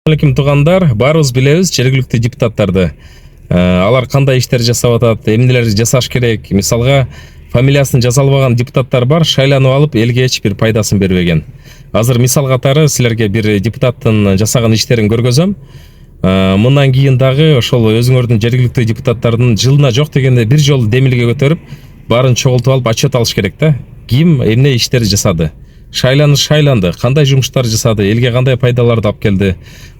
Алейкум туугандар, баарыбыз билебиз жергиликтүү депутаттарды. Алар кандай иштер жасап атат, эмнелер жасаш керек? Мисалга, фамилиясын жазалбаган депутаттар бар, шайланып алып, элге эч бир пайдасын бербеген. Азыр мисал катары силерге бир депутаттын жасаган иштерин көргөзөм. Мындан кийин дагы ошол өзүңөрдүн жергиликтүү депутаттардын жылына жок дегенде бир жолу демилге көтөрүп, баарын чогултуп алып отчет алыш керек да. Ким эмне иштер жасады? Шайланды, кандай жумуштар жасады, элге кандай пайдаларды алып келди,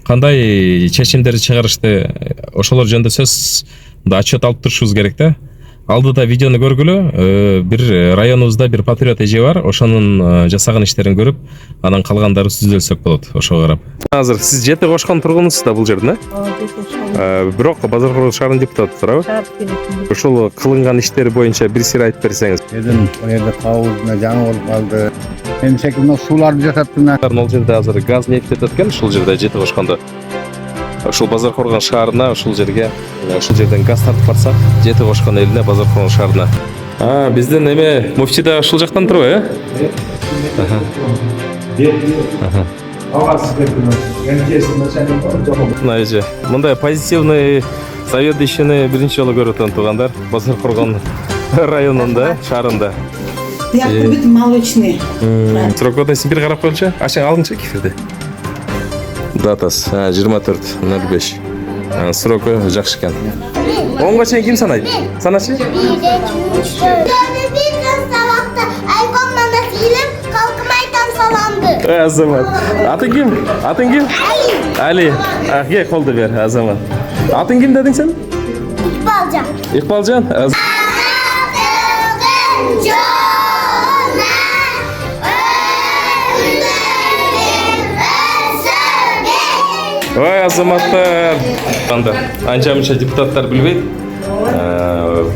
кандай чечимдерди чыгарышты, ошолор жөнүндө сөз отчет алып турушубуз керек да. Алдыда видеону көргүлө, бир районубузда бир патриот эже бар, ошонун жасаган иштерин көрүп, анан калгандары түзөлсөк болот, ошого карап. Азыр сиз Жети кошкон тургунусуз да бул жерден, бирок Базаркулдук шаарынын депутаты турабы? Ошол кылынган иштери боюнча бир сыйра айтып берсеңиз. Dedim o yerde kavuzuna жаңы болуп калды. Эмсек мына сууларды жасап мына. Ал жерде азыр газ нефтет өткөн, ушул жерде Жети кошкондо. Ушул Базаркулдук шаарына, ушул жерге, ушул жерден газ тартып барсак, Жети кошкон элине, Базаркулдук шаарына. Биздин эме муфти да ушул жактан турбайбы, Мындай позитивный заведующийни биринчи жолу көрүп атам туугандар, Базаркулдук районунда, шаарында. Бияқта бүт молочный. Срокода сен бир карап коелучу. Ачаң алыңчы кефирди. Датасы 24.05. Сроку жакшы экен. 10га чейин ким санайт? Саначы? Азамат. Атың ким? Али. Ке колду бер, Азамат. Атың ким дедиң сен? Икбалжан. Ой, азаматтар. Анча-мынча депутаттар билбейт.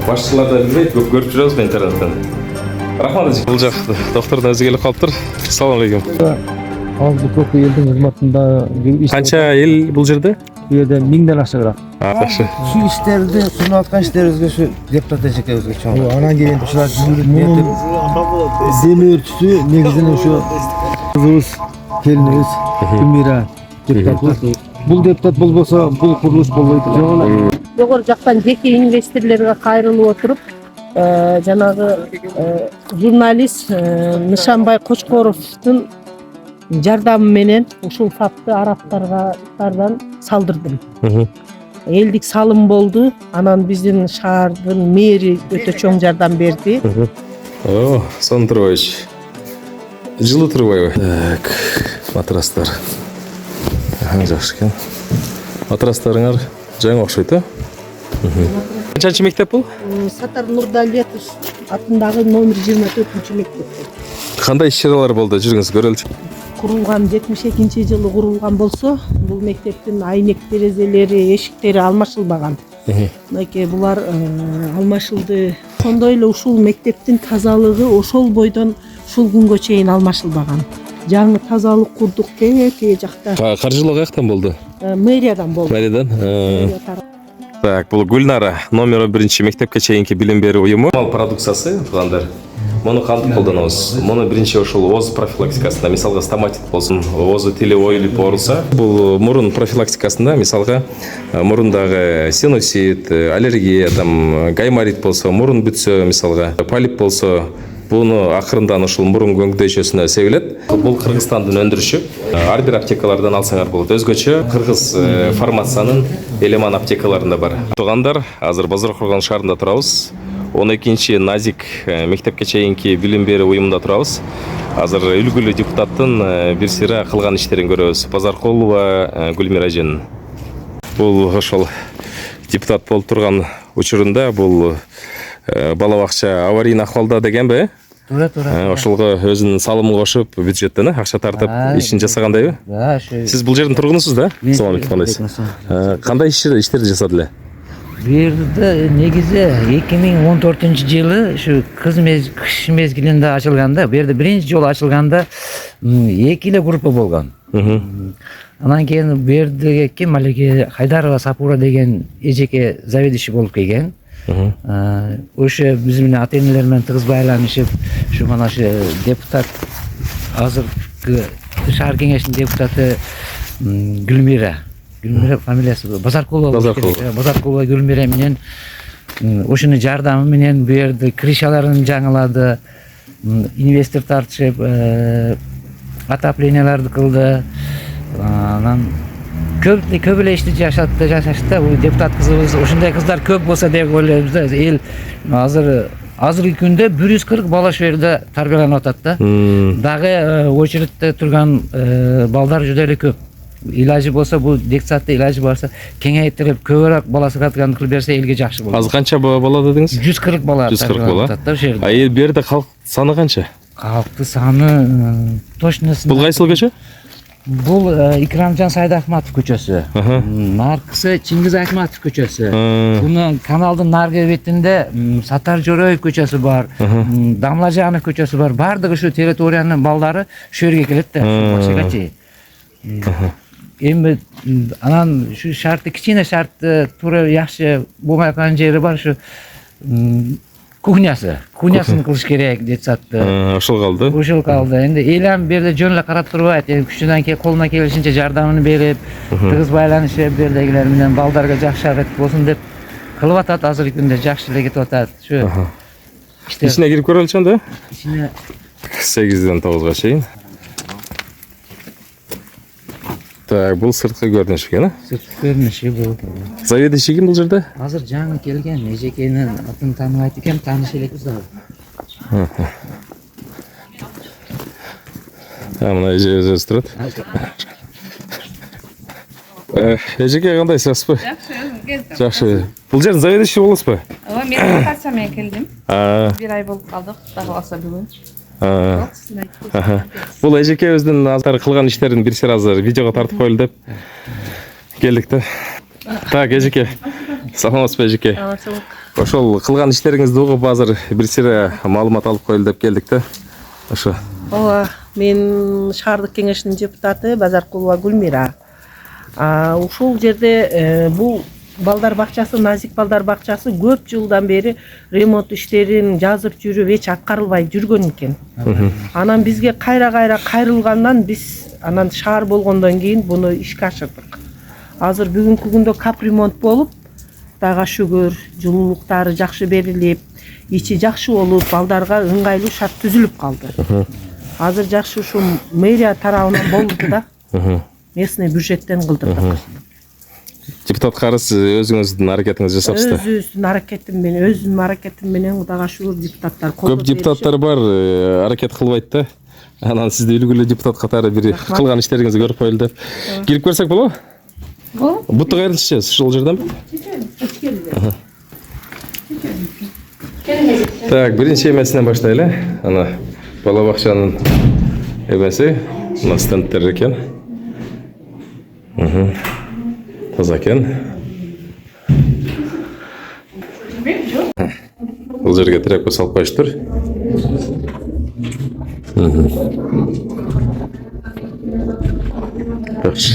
Башчылар да билбейт, көп көрүп жүрөбүз интернеттен. Рахмат. Бул жак доктордун өзү келип калыптыр. Ассалам алейкум. Алды көп элдин кызматында канча эл бул жерде? Бул жерде 1000ден ашыгыраак. Жакшы. Şu işlerde sunуп аткан иштерибизге şu депутат эжекебизге чоң. Анан кийин ушулар дем өртүсү негизинен ушу кызыбыз, келинибиз Гүмира депутат. Бул депутат болбосо бул курулуш болбойт. Жогору жактан жеке инвесторлорго кайрылып отуруп, жанагы журналист Нышанбай Кочкоровдун жардамы менен ушул факты арабтардан салдырдым. Элдик салым болду, анан биздин шаардын мэри өтө чоң жардам берди. Сон Турбаевич. Жылы турбайбы? Так, матрастар. Жакшы экен. Матрастарыңар жаңы окшойт, Канчанчы мектеп бул? Сатар Нурдалиетов атындагы номер 24-мектеп. Кандай иш-чаралар болду? Жүрүңүз көрөлүчү. Курулган 72-жылы курулган болсо, бул мектептин айнек терезелери, эшиктери алмашылбаган. Мынакей булар алмашылды. Сондой эле ушул мектептин тазалыгы ошол бойдон ушул күнгө чейин алмашылбаган. Жаңы тазалык курдук тээ жакта. Каржылоо каяктан болду? Мэриядан болду. Мэриядан. Так, бул Гүлнара, номер 1 мектепке чейинки билим берүү уюму. Мал продукциясы, туугандар. Муну кантип колдонобуз? Муну биринчи ошол ооз профилактикасында, мисалга стоматит болсун, оозу тили оюлуп ооруса, бул мурун профилактикасында, мисалга мурундагы синусит, аллергия, гайморит болсо, мурун бүтсө, мисалга полип болсо, буну акырындан ушул мурун көңдөйчөсүнө себилет. Бул Кыргызстандын өндүрүшү. Ар бир аптекалардан алсаңар болот. Өзгөчө кыргыз фармациянын элеман аптекаларында бар. Туугандар, азыр Базаркулдук шаарында турабыз. 12-чи Назик мектепке чейинки билим берүү уюмунда турабыз. Азыр үлгүлүү депутаттын бир сыйра кылган иштерин көрөбүз. Базаркулова Гүлмира эженин. Бул ошол депутат болуп турган учурунда бул бала бакча аварийный акыбалда дегенби? Туура. Ошолго өзүнүн салымын кошуп, бюджеттен акча тартып ишин жасагандайбы? Сиз бул жердин тургунусуз да? Салам алейкум. Кандай иштерди жасады эле? Бу жерде негизи 2014-жылы ушу кыш мезгилинде ачылганда, бу жерде биринчи жолу ачылганда 2 эле группа болгон. Анан кийин бу жердеги ким алеги Хайдарова Сапура деген эжеке заведующий болуп келген. Ошо биз менен ата-энелер менен тыгыз байланышып, ушу mana депутат азыркы шаар кеңешинин депутаты Гүлмира фамилиясы Базаркулова. Базаркулова Гүлмира менен ошонун жардамы менен бу жерде крышаларын жаңылады, инвестор тартышып, отопленияларды кылды. Анан көп эле ишти жашашты. Бул депутат кызыбыз ушундай кыздар көп болсо деп ойлойбуз да. Эл азыркы күндө 140 бала ошол жерде тарбияланып атат да. Дагы очередте турган балдар жүдө эле көп. Илажы болсо, бул детсадта илажы барса, кеңейтирип көбүрөөк бала сыгатган кылып берсе элге жакшы болот. Азыр канча бала дедиңиз? 140 бала. 140 бала. Ошол жерде. А бу жерде калк саны канча? Калктын саны точносын. Бул кайсыл көчө? Бул Икрамжан Сайдахматов көчөсү. Наркысы Чингиз Айтматов көчөсү. Бунун каналдын наркы бетинде Сатар Жороев көчөсү бар, Дамлажанов көчөсү бар. Бардыгы ушу территориянын балдары ошол жерге келет да. Башка чейин. Эми анан ушу шарты, кичине шарты туура жакшы болмой аткан жери бар, ушу кухнясын кылыш керек детсадты. Ошол калды. Ошол калды. Энди элем берде жөн эле карап турбайт. Күчүнөн кийин колуна келишинче жардамын берип, тыгыз байланышып бердегилер менен балдарга жакшы аракет болсун деп кылып атат. Азыркы күндө жакшы эле кетип атат. Ушу ичине кирип көрө алчан да? ичине 8ден 9га чейин. Так, бул сырткы көрүнүш экен, сырткы көрүнүшү бул. Заведующий ким бул жерде? Азыр жаңы келген, эжекенин атын тааныбайт экен, тааныш элекпиз дагы. Мына эже өзү турат. Эжеке кандай сырасызбы? Жакшы, өзүм келдим. Жакшы. Бул жердин заведующий болосузбу? Ооба, мен партия менен келдим. 1 ай болуп калдык, дагы калса бүгүн. Бул эжекебиздин азыр кылган иштерин бир сыйра азыр видеого тартып коелу деп келдик да. Так, эжеке. Саламатсызбы, эжеке? Ошол кылган иштериңизди угуп азыр бир сыйра маалымат алып коелу деп келдик да. Ошо. Ооба, мен шаардык кеңештин депутаты Базаркулова Гүлмира. Ушул жерде бул балдар бакчасы, Назик балдар бакчасы көп жылдан бери ремонт иштерин жазып жүрүп эч аткарылбай жүргөн экен. Анан бизге кайра кайрылгандан биз анан шаар болгондон кийин буну ишке ашырдык. Азыр бүгүнкү күндө капремонт болуп, Кудайга шүгүр, жылуулуктары жакшы берилип, ичи жакшы болуп, балдарга ыңгайлуу шарт түзүлүп калды. Азыр жакшы ушу мэрия тарабынан болду да. Местный бюджеттен кылдырдык. Депутат карыз өзүңүздүн аракетиңизди жасапсызбы? Өзүмдүн аракетим менен Кудайга шүгүр депутаттар көп депутаттар бар, аракет кылбайт да. Анан сизди үлгүлүү депутат катары бир кылган иштериңизди көрүп коелу деп. Кирип көрсөк болобу? Болот. Буту кайрылчы, ушул жерденби? Так, биринчи эмесинен баштайлы. Ана бала бакчанын эмеси, мына стендтер экен. Таза экен. Бул жерге тряпка салып коюштур. Жакшы.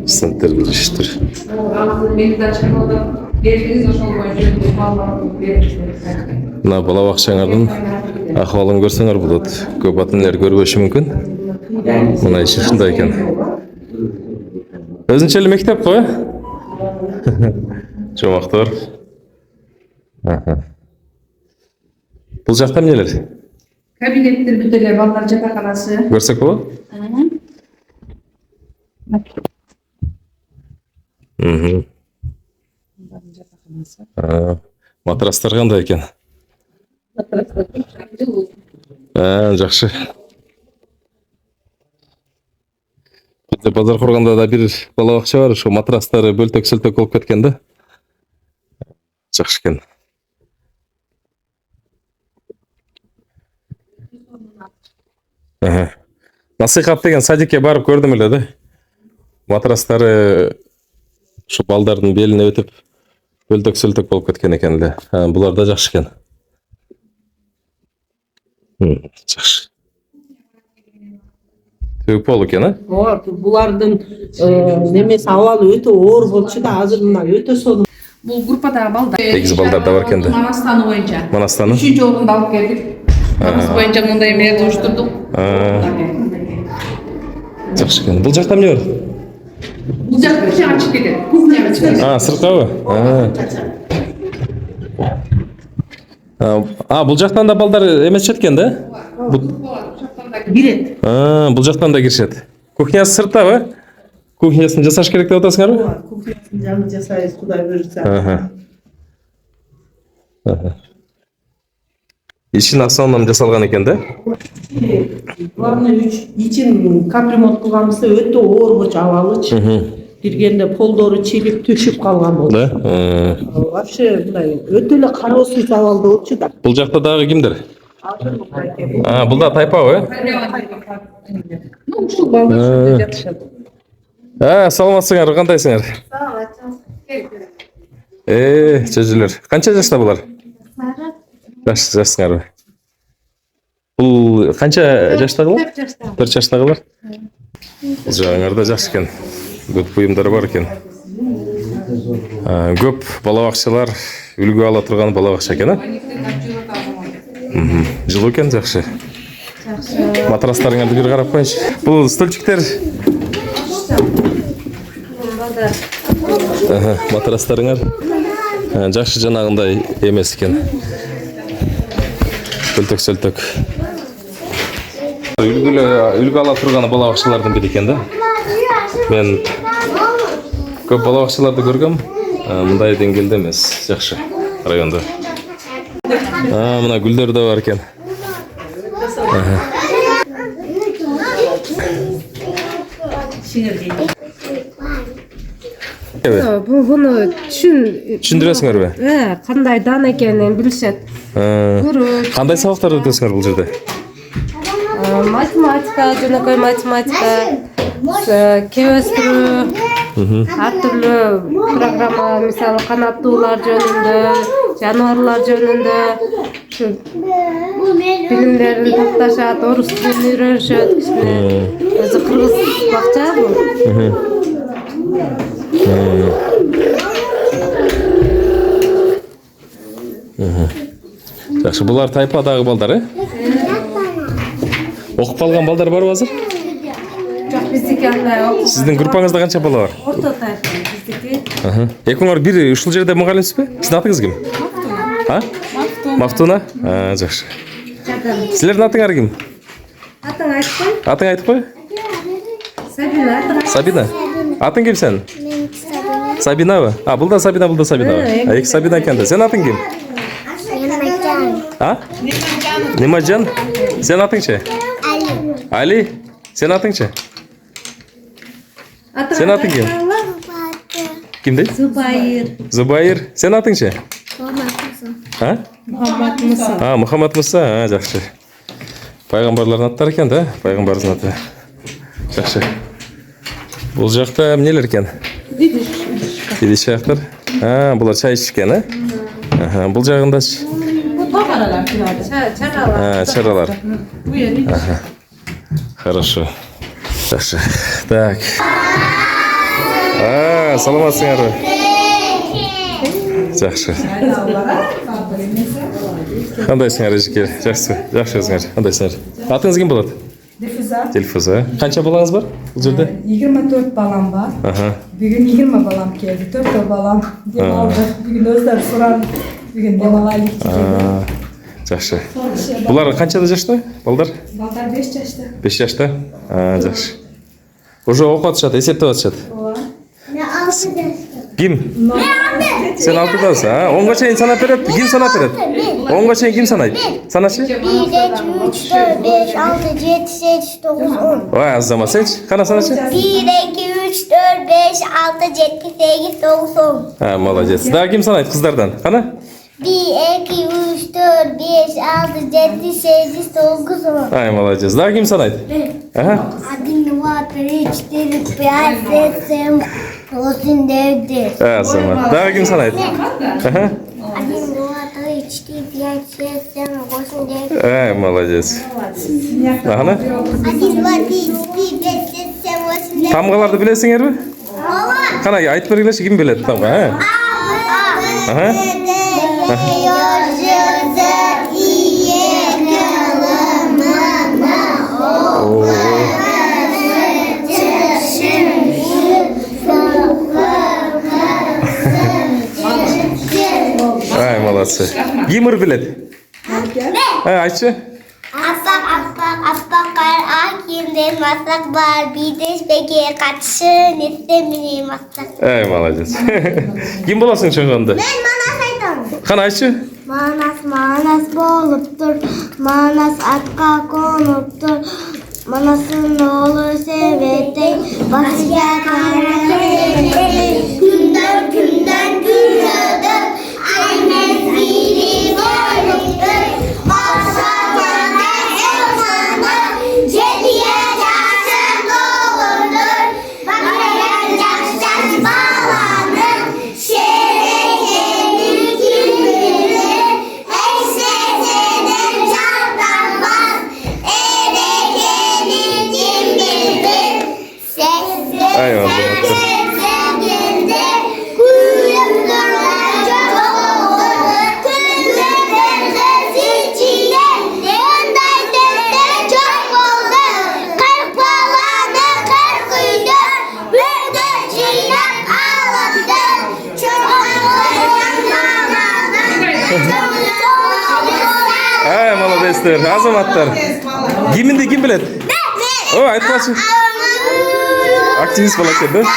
Стендтер билишиштир. Мына бала бакчаңардын акыбалын көрсөңөр болот. Көп ата энелер көрбөшү мүмкүн. Мына иши ушундай экен. Өзүнчө эле мектеп го? Жомактор. Бул жакта эмнелер? Кабинеттер бүт эле, балдар жатаканасы. Көрсөк болобу? Матрастар кандай экен? Жакшы. Бизде базар курганда да бир бала бакча бар, ошо матрастары бөлтөк-сөлтөк болуп кеткен да. Жакшы экен. Насыйхат деген садикке барып көрдүм эле да. Матрастары ушу балдардын белине өтүп бөлтөк-сөлтөк болуп кеткен экен эле. Булар да жакшы экен. Жакшы. Түп болуп экен, Ооба, булардын немеси абалы өтө оор болчу да, азыр мына өтө сонун. Бул группадагы балдар. 8 балдар да бар экен да. Манастаны боюнча. Манастаны? 3-орунду алып келдик. Манас боюнча мындай эмелерди уюштурдук. Жақсы екен. Бұл жақта не бар? Бұл жақта іші ашып кетеді. Кухняға шығады. Сыртқабы? Бұл жақтан да балдар емес жеткен да? Кирет. Бұл жақтан да кіршеді. Кухнясы сыртта ба? Кухнясын жасаш керек деп отасыңар ба? Кухнясын жаңы жасайыз, Құдай бұйырса. Ишин основном жасалған екен да? Главный ичин капремонт кылганыбызда өтө оор жабалычы. Киргенде полдору чилип төшүп калган болду. Да? Вообще мындай өтө эле кароосуз абалда болчу да. Бұл жақта дағы кімдер? Бұл да тайпа ба? Ну, ушул балдар жатышат. Саламатсыңар, қандайсыңар? Чөжілер. Қанша жашта бұлар? Жашсыңар ба? Бұл қанша жаштағылар? 4 жаштағылар? Бұл жағыңарда жақсы екен. Көп бұйымдары бар екен. Көп балабақшалар үлгі ала тұрған балабақша екен, жылы екен, жақсы. Матрастарыңарды бір қарап қойыншы. Бұл стөлчіктер? Матрастарыңар жақсы жанағындай емес екен. Сөлтөк. Үлгі ала тұрғаны балабақшалардың бір екен да? Мен көп балабақшаларды көргем, мұндай деңгейде емес, жақсы районда. Мына гүлдер де бар екен. Бұны Түсіндіресіңер бе? қандай дан екенін білсет. Қандай сабақтар өтесіңер бұл жерде? Математика, жөнөкөй математика, кебестирүү, ар түрлүү программа, мисалы канаттуулар жөнүндө, жаныбарлар жөнүндө билимдерин такташат, орус тилин үйрөнүшөт. Өзү кыргыз бакча бул. Жақсы, бұлар тайпадағы балдар, Оқып қалған балдар бар ба азыр? Жоқ, биздики андай окуп. Сіздің группаңызда қанша бала бар? Орто тайпа биздики. Екіңер бір ушул жерде мұғалімсіз бе? Сіздің атыңыз кім? Мафтуна. Жақсы. Сілердің атыңар кім? Атың айтпай? Атың айтып қой? Сабина. Сабина. Атың кім сен? Сабина ба? Бұл да Сабина, бұл да Сабина ба? Екі Сабина екен де. Сен атың кім? Немаджан. Сен атың ше? Али. Сен атың ше? Сен атың кім? Кім дейді? Зубайыр. Сен атың ше? Мұхаммад Мұса. Мұхаммад Мұса. Жақсы. Пайғамбарлардың аттары екен да? Пайғамбардың аты. Жақсы. Бұл жақта нелер екен? Идиш жақтар. Бұлар чай ішкен, Бұл жағында чаралар. Хорошо. Жақсы. Так. Саламатсыңар. Жақсы. Қандайсыңар, Ежікер? Жақсы. Жақсы өзіңер. Қандайсыңар? Атыңыз кім болады? Дельфуза. Қанша балаңыз бар бұл жерде? 24 балам бар. Бүгін 20 балам келді. 4 балам демалды. Бүгін өздері сұрады. Бүгін демалайлық. Жақсы. Бұлар қаншада жашта? Балдар? Балдар 5 жашта. 5 жашта? Жақсы. Уже оқу атышады, есепті атышады. Кім? Сен 6-дасың, 10-ға шейін санап береді? Кім санап береді? 10-ға шейін кім санайды? Санашы? 1, 2, 3, 4, 5, 6, 7, 8, 9, 10. Ой, аз зама сенші? Қана санашы? 1, 2, 3, 4, 5, 6, 7, 8, 9, 10. Молодец. Да, кім санайды қыздардан? Қана? 1, 2, 3, 4, 5, 6, 7, 8, 9, 10. Ай, молодец. Да, кім санайды? 1, 2, 3, 4, 5, 6, 7, 8, 9, 10. Аз зама. Да, кім санайды? 1, 2, 3, 4, 5, 6, 7, 8, 9. Ай, молодец. Қана? 1, 2, 3, 4, 5, 6, 7, 8, 9. Тамғаларды білесіңер бе? Қана, айтып бергілеші, кім біледі тамға? Жақсы. Кимір біледі? Айтшы. Аппақ қар ақ киімден масақ бар, бидеспеге қатшы, нестеміне масақ. Молодец. Кім боласың шоғанда? Мен Манас айтамын. Қана айтшы. Манас болып тұр, Манас атқа қонып тұр, Манастың олы себеттей, басыға қаратей, күндер күн өтіп, ай мезгілі болып тұр, Молодецтер, азаматтар. Киминди ким билет? О, айтпашы. Активист бола келді.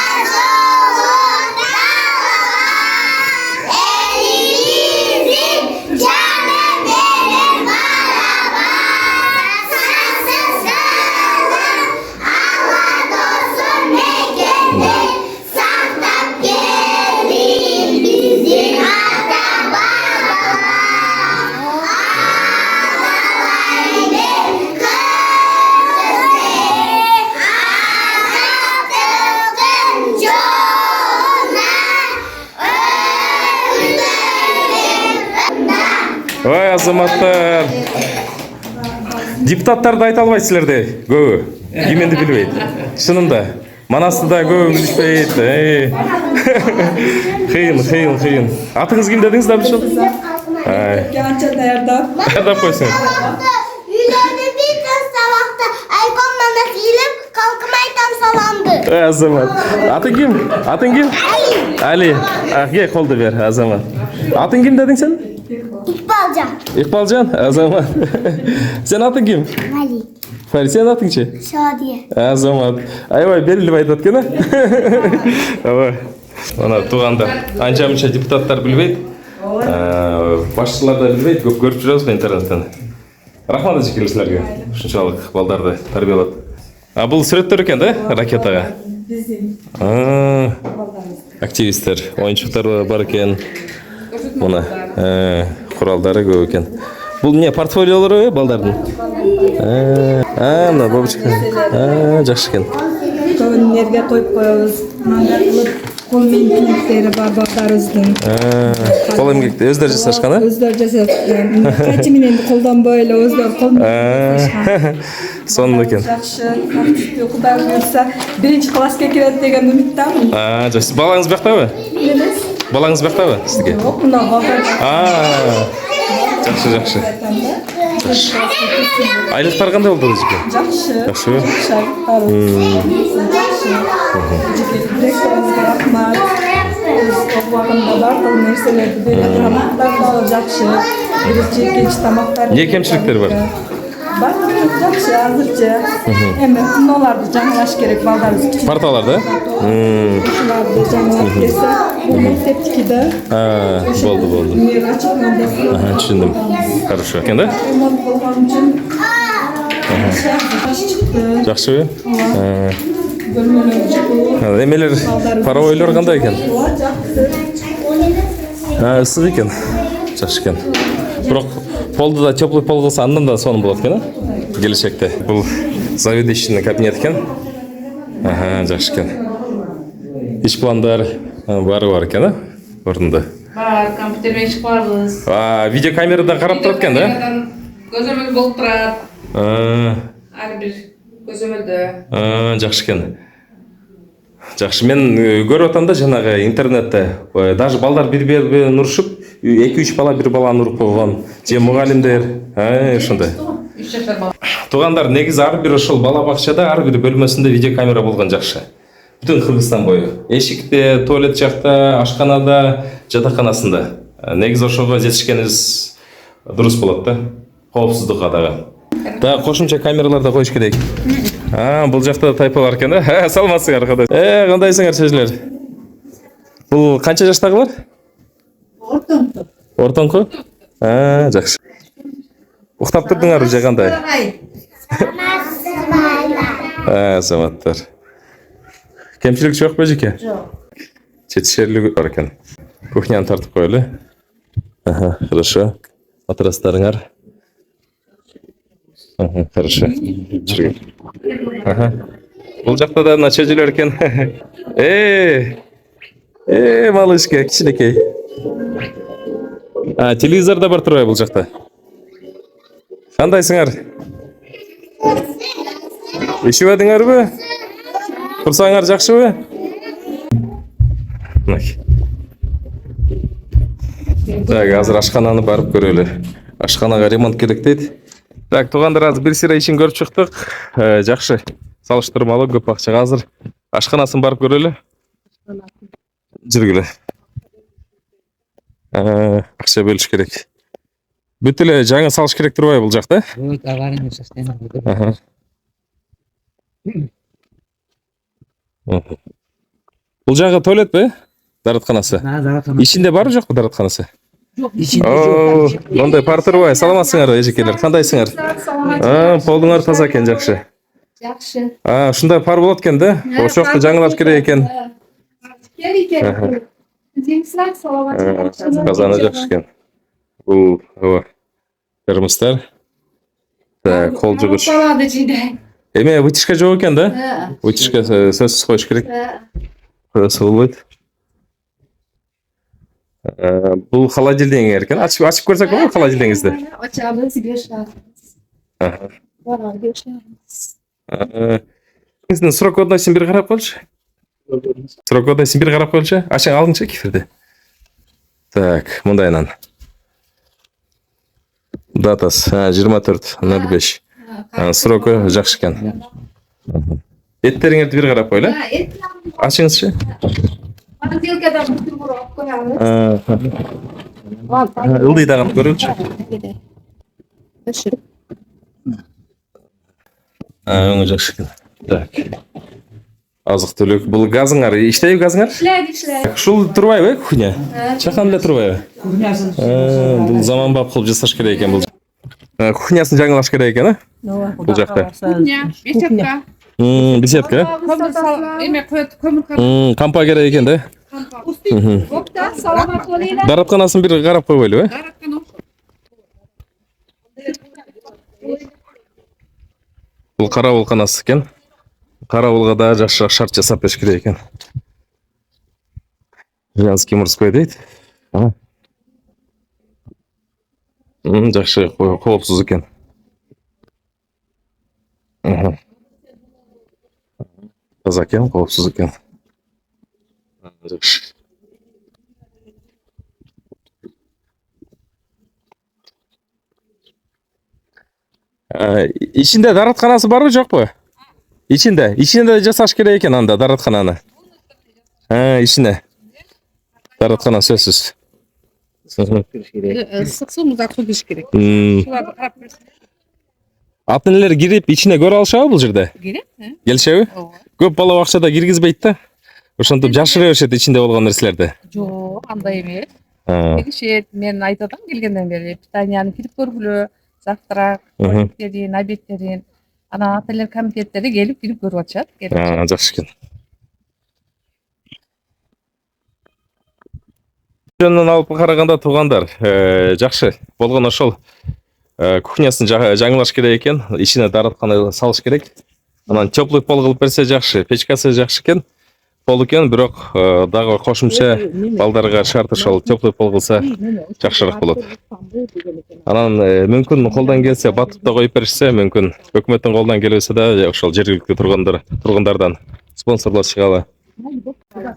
Ой, азаматтар. Депутаттарды айта албайсыздар де, көбі. Кименди билбейт. Шынында. Манасты да көбі билишпейт. Қиын. Атыңыз ким дедіңіз да білшіл? Қанша даярдап. Даярдап қойсын. Үйлерді битін сабақты, айкон Манас еліп, қалқым айтам саламды. Азамат. Атың ким? Али. Ке, қолды бер, азамат. Атың ким дедің сен? Иқбалжан, азамат. Сен атың ким? Фали, сен атың ше? Шадия. Азамат. Айбай, беріліп айтат кені? Ана туғандар. Анша-мұнша депутаттар білбейді. Басшылар да білбейді. Көп көріп жүрміз бе интернеттен. Рахмат әже келесілерге. Үшіншалық балдарды тәрбиелады. Бұл суреттер екен, да? Ракетаға. Активистер, ойыншықтар бар екен. Мұна құралдары көп екен. Бұл не портфолиолары балдардың? Мына бабочка. Жақсы екен. Көбінерге қойып қойыз. Маңдар қылып, қолмен киіктері бар балдарыздың. Қол емгекті өздері жасашқаны? Өздері жасашқан. Қайчы менен қолданбай еле өздері қолмен жасашқан. Соның екен. Жақшы, Құдай бұйырса, бірінші классқа келеді деген үміттемін. Жақсы. Балаңыз бақта ма? Балаңыз бақта ма сізге? Жоқ, мына балдар. Жақсы. Айлықтар қандай болды өзіке? Жақсы. Жақсы. Директорымызға рахмат. Уақытында барлық нәрселерді береді. Тамақтар да жақсы. Бірінші, екінші тамақтар. Не кемшіліктер бар? Барлық жақсы, әзірше. Оларды жаңалаш керек, балдарымыз кіші. Парталарды? Оларды жаңалаш келсе, бұл мектептікі де. Болды. Түсіндім. Хорошо. Екен да? Ремонт болған үшін Жақсы бе? бөлмелер жылу. Емелер паровойлар қандай екен? Ысық екен. Жақсы екен. Бірақ полды да теплый пол қылса, андан да соның болады екен, келешекте. Бұл заведующийдің кабинет екен. Жақсы екен. Еш пландар бар екен, орында? Бар, компьютермен шығарбыз. Видеокамерадан қарап тұрады екен, да? Көзөмөл болып тұрады. Әрбір көзөмөлді. Жақсы екен. Жақсы, мен көріп отам да жаңағы интернетте, даже балдар бір-бірін ұрышып, 2-3 бала бір баланы ұрып қойған. Же мұғалімдер, шындай. Туғандар, негізі әрбір ошол бала бақшада, әрбір бөлмесінде видеокамера болған жақсы. Бүтін Қырғызстан бойы. Эшикте, туалет жақта, ашханада, жатақханасында. негизи ошого жетишкениз дурус болот да. Коопсуздукка дагы. Да, кошумча камералар да коюш керек. Бул жакта тайпа бар экен да. Саламатсыңар кандай? Кандайсыңар чөжлөр? Бул канча жаштагылар? Ортоңку. Ортоңку? Жакшы. Уктап турдуңарбы же кандай? Саламаттар. Кемчилик жок бежеке? Жок. Жетишерлик бар экен. Кухняны тартып коелу. Хорошо. Матрастарыңар. Хорошо. Бул жакта да мына чөжөлөр экен. Малышка, кичинекей. Телевизор да бар турбайбы бул жакта? Кандайсыңар? Ишип адыңарбы? Турсаңар жакшыбы? Так, азыр ашкананы барып көрөлү. Ашканага ремонт керек дейт. Так, туугандар, азыр бир сыйра ишин көрүп чыктык. Жакшы. Салыштырмалуу көп акчага. Азыр ашканасын барып көрөлү. Жүргүлө. Акча бөлүш керек. Бүт эле жаңы салыш керек турбайбы бул жакта? Бул жагы туалетпи? Даратканасы. Ичинде барбы жокпу даратканасы? Жок, ичинде жок. Мондай пар турбайбы? Саламатсыңар, эжекелер. Кандайсыңар? Полуңар таза экен, жакшы. Жакшы. Ушундай пар болот экен да? Ошокту жаңылаш керек экен. Келикен. Жеңсак саламатчылык. Казаны жакшы экен. Бул термостар. Так, кол жугуч. Салады жиде. Эме вытяжка жок экен да? Вытяжка сөзсүз коюш керек. Коюса болбойт. Бул холодильник экен. Ачып көрсөк болобу холодильниңизди? Ачабыз, бешабыз. Барар бешабыз. Сиздин срок годностьун бир карап коелучу. Срок годностьун бир карап коелучу. Ачаң алыңчы кефирди. Так, мындайынан. Датасы 24.05. Сроку жакшы экен. Эттериңерди бир карап коелу. Ачыңызчы. Банкилкадан бүтүн алып коябыз. Ылдыйдаган көрөлүчү. Өңү жакшы экен. Так. Азык түлүк. Бул газыңар иштейби газыңар? Иштейт. Ушул турбайбы кухня? Чакан эле турбайбы? Бул заманбап кылып жасаш керек экен бул. Кухнясын жаңылаш керек экен, бул жакта. Кухня, беседка. Беседка. Эме коет көмүр Кампа керек экен да. Бокта саламат болуңар. Даратканасын бир карап койбойлубу, Бул карабулканасы экен. Карабулга да жакшы шарт жасап бериш керек экен. Женский мужской дейт. Жакшы, коопсуз экен. Таза экен, коопсуз экен. Жакшы. Ичинде даратканасы барбы, жокпу? Ичинде жасаш керек экен анда дараткананы. Ичине. Дараткана сөзсүз. Сыксуумузда кылыш керек. Шуларды карап көрсөң. Атын элер кирип ичине көрө алышабы бул жерде? Керек, Келишеби? Көп бала бакчада киргизбейт да. Ошентип жашыра беришет ичинде болгон нерселерди. Жок, андай эмес. Келишет, мен айтып атам келгенден бери питанияны кирип көргүлө, завтрак, обедтерин, анан ата-энелер комитеттери келип кирип көрүп атышат. Жакшы экен. Жөнүнөн алып караганда туугандар, жакшы болгон ошол. Кухнясын жаңылаш керек экен, ичине дараткана салыш керек. Анан теплый пол кылып берсе жакшы, печкасы жакшы экен. Пол экен, бирок дагы кошумча балдарга шарт ошол теплый пол кылса жакшыраак болот. Анан мүмкүн колдон келсе батып да коюп беришсе, мүмкүн өкмөттүн колунан келбесе да ошол жергиликтүү тургундардан спонсорлор чыгалы.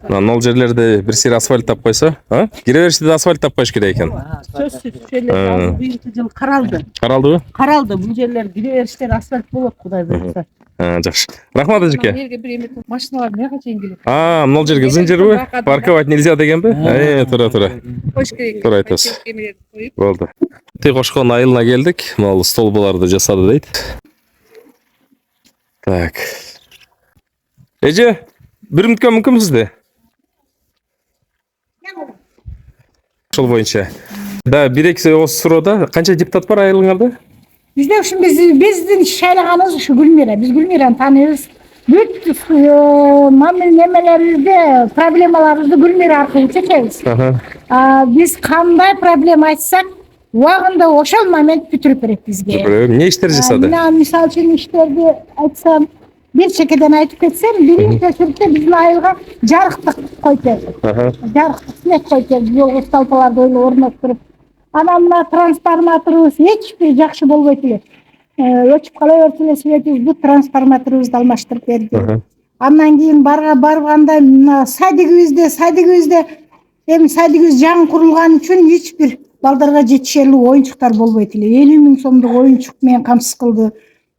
Нол жерлерде бир сир асфальт тап койсо, кире бериште да асфальт таппаш керек экен. Сөзсүз ошол быйылкы жылы каралды. Каралдыбы? Каралды. Бул жерлер кире бериштер асфальт болот, Кудай буйрса. Жакшы. Рахмат эжеке. Элге бир эме машиналар мага чейин келет. Нол жерге ызын жерби? Парковать нельзя дегенби? Тура. Кош керек. Туура айтасыз. Кемелерди коюп. Болду. Тый кошкон айылына келдик. Могул столболорду жасады дейт. Так. Эже, бир мүнөткө мүмкүнсүзбү? Ошол боюнча. Да, бир-эки суроодо канча депутат бар айылыңарда? Bizde şu bizdin şaylaganız şu Gülmira. Biz Gülmira'nı tanıyoruz. Bütün mamullemelerimizde problemalarımızı Gülmira arkalı çekeriz. Biz kanday problem açsak vağında oşal moment bitirip verip bizge. Ne işler жасады? Misal için işlerde açsam bir çekeden aytıp etsem birinci köşürükte bizim ayılga jarıktık koyacağız. Jarıktık sinek koyacağız. Yol ustalpalarda öyle ornaktırıp. Anamla transformatorumuz hiçbir jakşı bolbойт эле. Өчүп кала берчү эле себеби бул трансформаторубузду алмаштырып берди. Андан кийин барганда мына садигибизде эми садигибиз жаңы курулган үчүн эч бир балдарга жетишерлик оюнчуктар болбойт эле. 50 000 сомдук оюнчук менен камсыз кылды.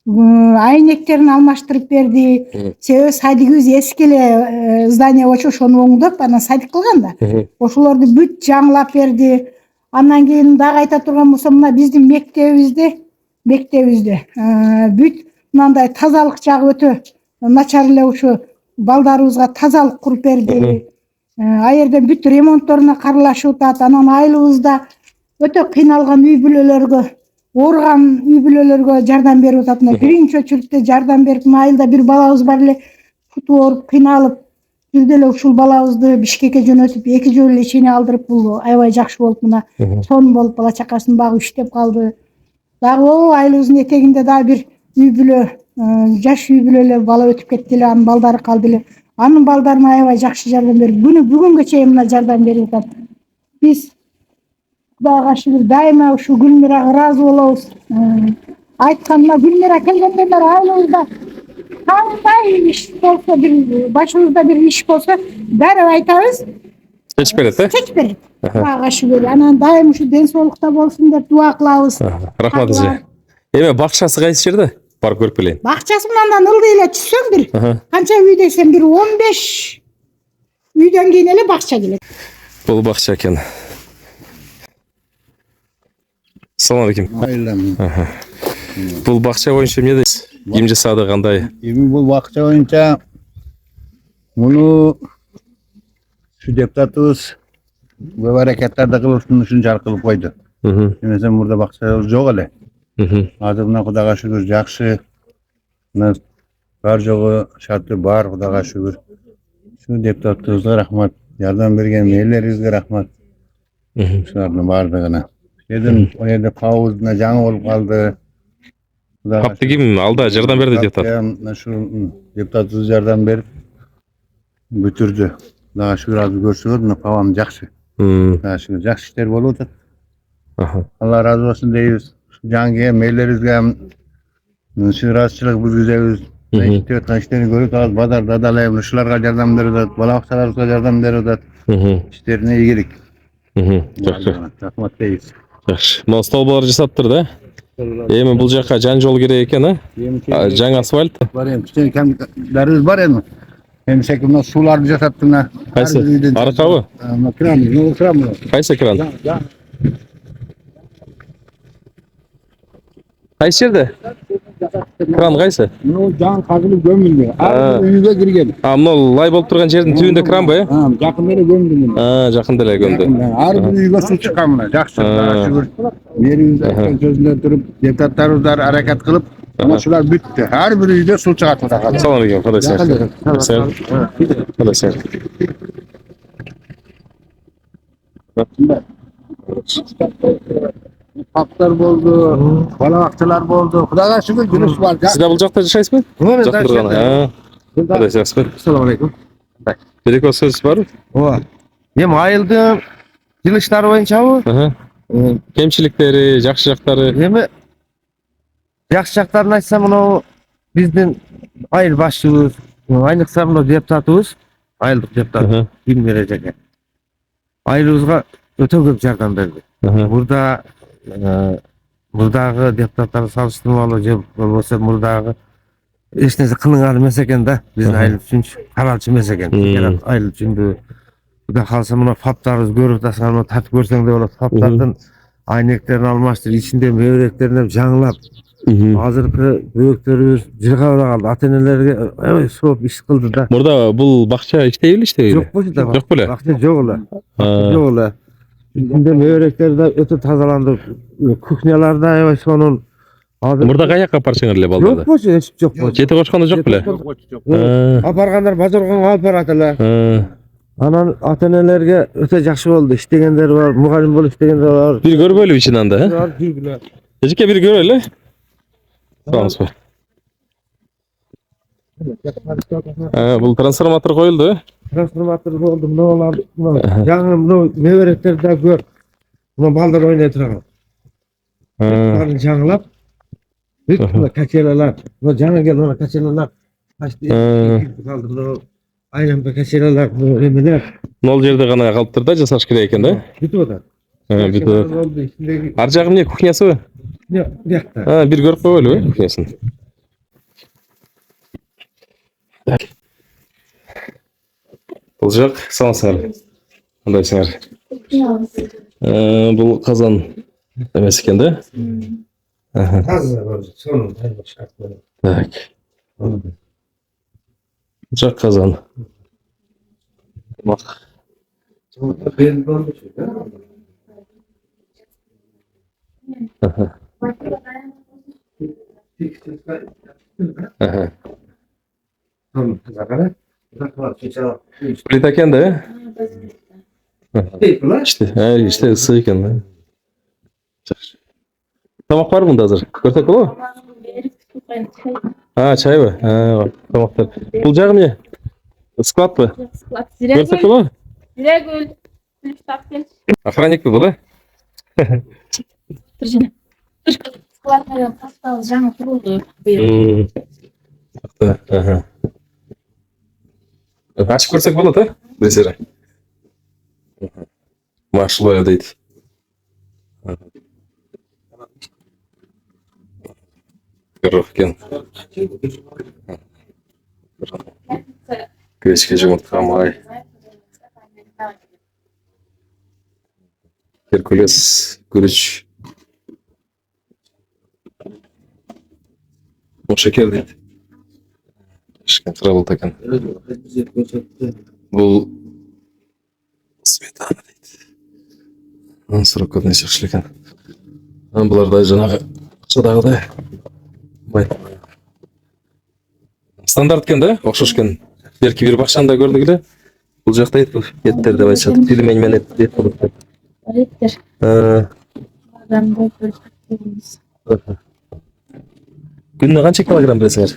Айнектерин алмаштырып берди. Себеби садигибиз эски эле здание болчу, ошону оңдоп анан садик кылган да. Ошолорду бүт жаңылап берди. Андан кийин дагы айта турган болсом, мына биздин мектебибизде бүт мындай тазалык жагы өтө начар эле, ушу балдарыбызга тазалык куруп берди. А жерден бүт ремонтторуна каралашып атат. Анан айылыбызда өтө кыйналган үй бүлөлөргө, ооруган үй бүлөлөргө жардам берип атат. Биринчи очередте жардам берип, айылда бир балабыз бар эле, футу ооруп кыйналып жүрдү эле, ушул балабызды Бишкекке жөнөтүп 2 жыл лечение алдырып, бул аябай жакшы болуп, мына сон болуп бала чакасын багып иштеп калды. Дагы айылыбыздын этегинде дагы бир үй бүлө, жаш үй бүлө эле бала өтүп кетти эле, анын балдары калды эле. Анын балдарына аябай жакшы жардам берип, бүгүнгө чейин мына жардам берип атат. Биз Кудайга шүгүр дайыма ушу Гүлмирага ыраазы болобуз. Айтканына Гүлмира келгенден бери айылыбызда кандай иш болсо, бир башыбызда бир иш болсо, баары айтабыз. Чечип берет, Чечип берет. Кудайга шүгүр. Анан дайым ушу ден соолукта болсун деп дуа кылабыз. Рахмат эже. Эме бакчасы кайсы жерде? Бар көрүп келейин. Бакчасы мындан ылдый эле түшсөң бир канча үй десем бир 15 үйдөн кийин эле бакча келет. Бул бакча экен. Салам алейкум. Бул бакча боюнча эмне дейсиз? Ким жасады, кандай? Эми бул бакча боюнча муну şu депутатыбыз көп аракеттарды кылып ушун үчүн жар кылып койду. Эмесе мурда бакча жок эле. Азыр мына Кудайга шүгүр жакшы. Мына бар жогу шарты бар, Кудайга шүгүр. Şu депутатыбызга рахмат, жардам берген мээлерибизге рахмат. Ушулардын баардыгына. Дедим, о жерде кабыбызда жаңы болуп калды. Капты ким алда жардам берди депутат? Şu депутатыбыз жардам берип бүтүрдү. Кудайга шүгүр азыр көрсөбөт, мына кабам жакшы. Кудайга шүгүр жакшы иштер болуп атат. Алла разы болсун дейбиз. Жаңы мээлерибизге ыраазычылык билдиребиз. Иштеп аткан иштерин көрүп атабыз, базарда да ушуларга жардам берип атат, бала бакчаларыбызга жардам берип атат. Иштерине ийгилик. Жакшы. Рахмат дейбиз. Жакшы. Мына столболор жасаптыр да? Эми бул жака жан жол керек экен, жаңы асфальт. Бар эми кичине камдарыбыз бар эми. Эми секи мына сууларды жасатты мына. Кайсы? Аркабы? Мына кран, мына кран. Кайсы кран? Кайсы жерде? Кран кайсы? Мына жаңы казылып көмүлдү. Ар үйгө кирген. Мына лай болуп турган жердин түбүндө кран ба? Жакында эле көмүлдү. Жакында эле көмдү. Ар бир үйгө суу чыккан мына. Жакшы. Шүгүр. Мээрибиз айткан сөзүндө туруп, депутаттарыбыздар аракет кылып, мына ушулар бүттү. Ар бир үйдө суу чыгат. Салам алейкум, Кудай сак. Кудай сак. Paktlar boldu, bala bakçalar boldu. Kudayga şükür günüz var. Siz de bu jакта жашайсызбы? Жакта турган. Кудай сак. Assalamu alaikum. Береке сөз бар? Ооба. Эми айылдын жылыштары боюнчабы? Кемчиликтери, жакшы жактары. Эми жакшы жактарын айтсам, мына биздин айыл башчыбыз, айныкса мына депутатыбыз айылдык депутат Гүлмира эжеке. Айылыбызга өтө көп жардам берди. Мурдагы депутаттарды салыштырмалуу же болбосо мурдагы эч нерсе кылынган эмес экен да. Биздин айыл үчүнчү каралчу эмес экен. Айыл үчүн Құда қалса мына фаптарыбыз көріп тасқан мына тартып көрсең де болады. Фаптардың айнектерін алмаштырып, ішінде мөбөректерін жаңылап. Азыркы бөбөктөрүбүз жылга бара калды. Ата-энелерге соп иш кылды да. Мурда бул бакча иштейби иштебейби? Жок болчу. Жок беле? Бакча жок эле. Жок эле. Içinde mövrekler de öte tazalandı. Kухняларда аябай сонун. Мурда каяка апарчыңар эле балдарды? Жок болчу, эч жок болчу. Жети кошкондо жок беле? Апаргандар базарга алып барат эле. Анан ата-энелерге өтө жакшы болду. Иштегендер бар, мугалим болуп иштегендер бар. Бир көрбөйлү ичин анда, Бар, билгиле. Эжеке бир көрөлү. Турамызбы? Бул трансформатор коюлду, Трансформатор болду. Мыналар жаңы мөбөректерди көр. Мына балдар ойнай турган. Жаңылап. Бүт качелалар. Мына жаңы келген мына качелалар. Айнамда качелалар, эмелер. Нол жерде гана калыптыр да, жасаш керек экен да? Бүтүп атат. Бүтүп. Ар жагы эмне, кухнясыбы? Биякта. Бир көрүп коелу, кухнясын. Бул жак саламсыңар. Кандайсыңар? Бул казан эмес экен да? Таза бар, сонун шарт. Так. Жак казан. Мак. Плита экен да? İşte ısı eкен да. Тамак бар мында азыр? Көрсөк болобу? Чайбы? Тамактар. Бул жагы эмне? Складбы? Көрсөк болобу? Зирегүл. Охранникпи бул, Складка пастал жаңы курулду. Ачып көрсөк болот, Бесера? Машалла дейт. Кырык экен. Гречка жумуртка май. Геркулес, күрүч. Шекер дейт. Шкентра экен. Бул сметана дейт. Сырок көбүнө жакшы экен. Буларда жанагы акчадагыдай. Стандарт экен да, окшош экен. Берки бир бакчанда көрдүк эле. Бул жакта эттер деп айтышат. Пельмень менен эт болуп кетет. Күнүнө канча килограмм бересиңер?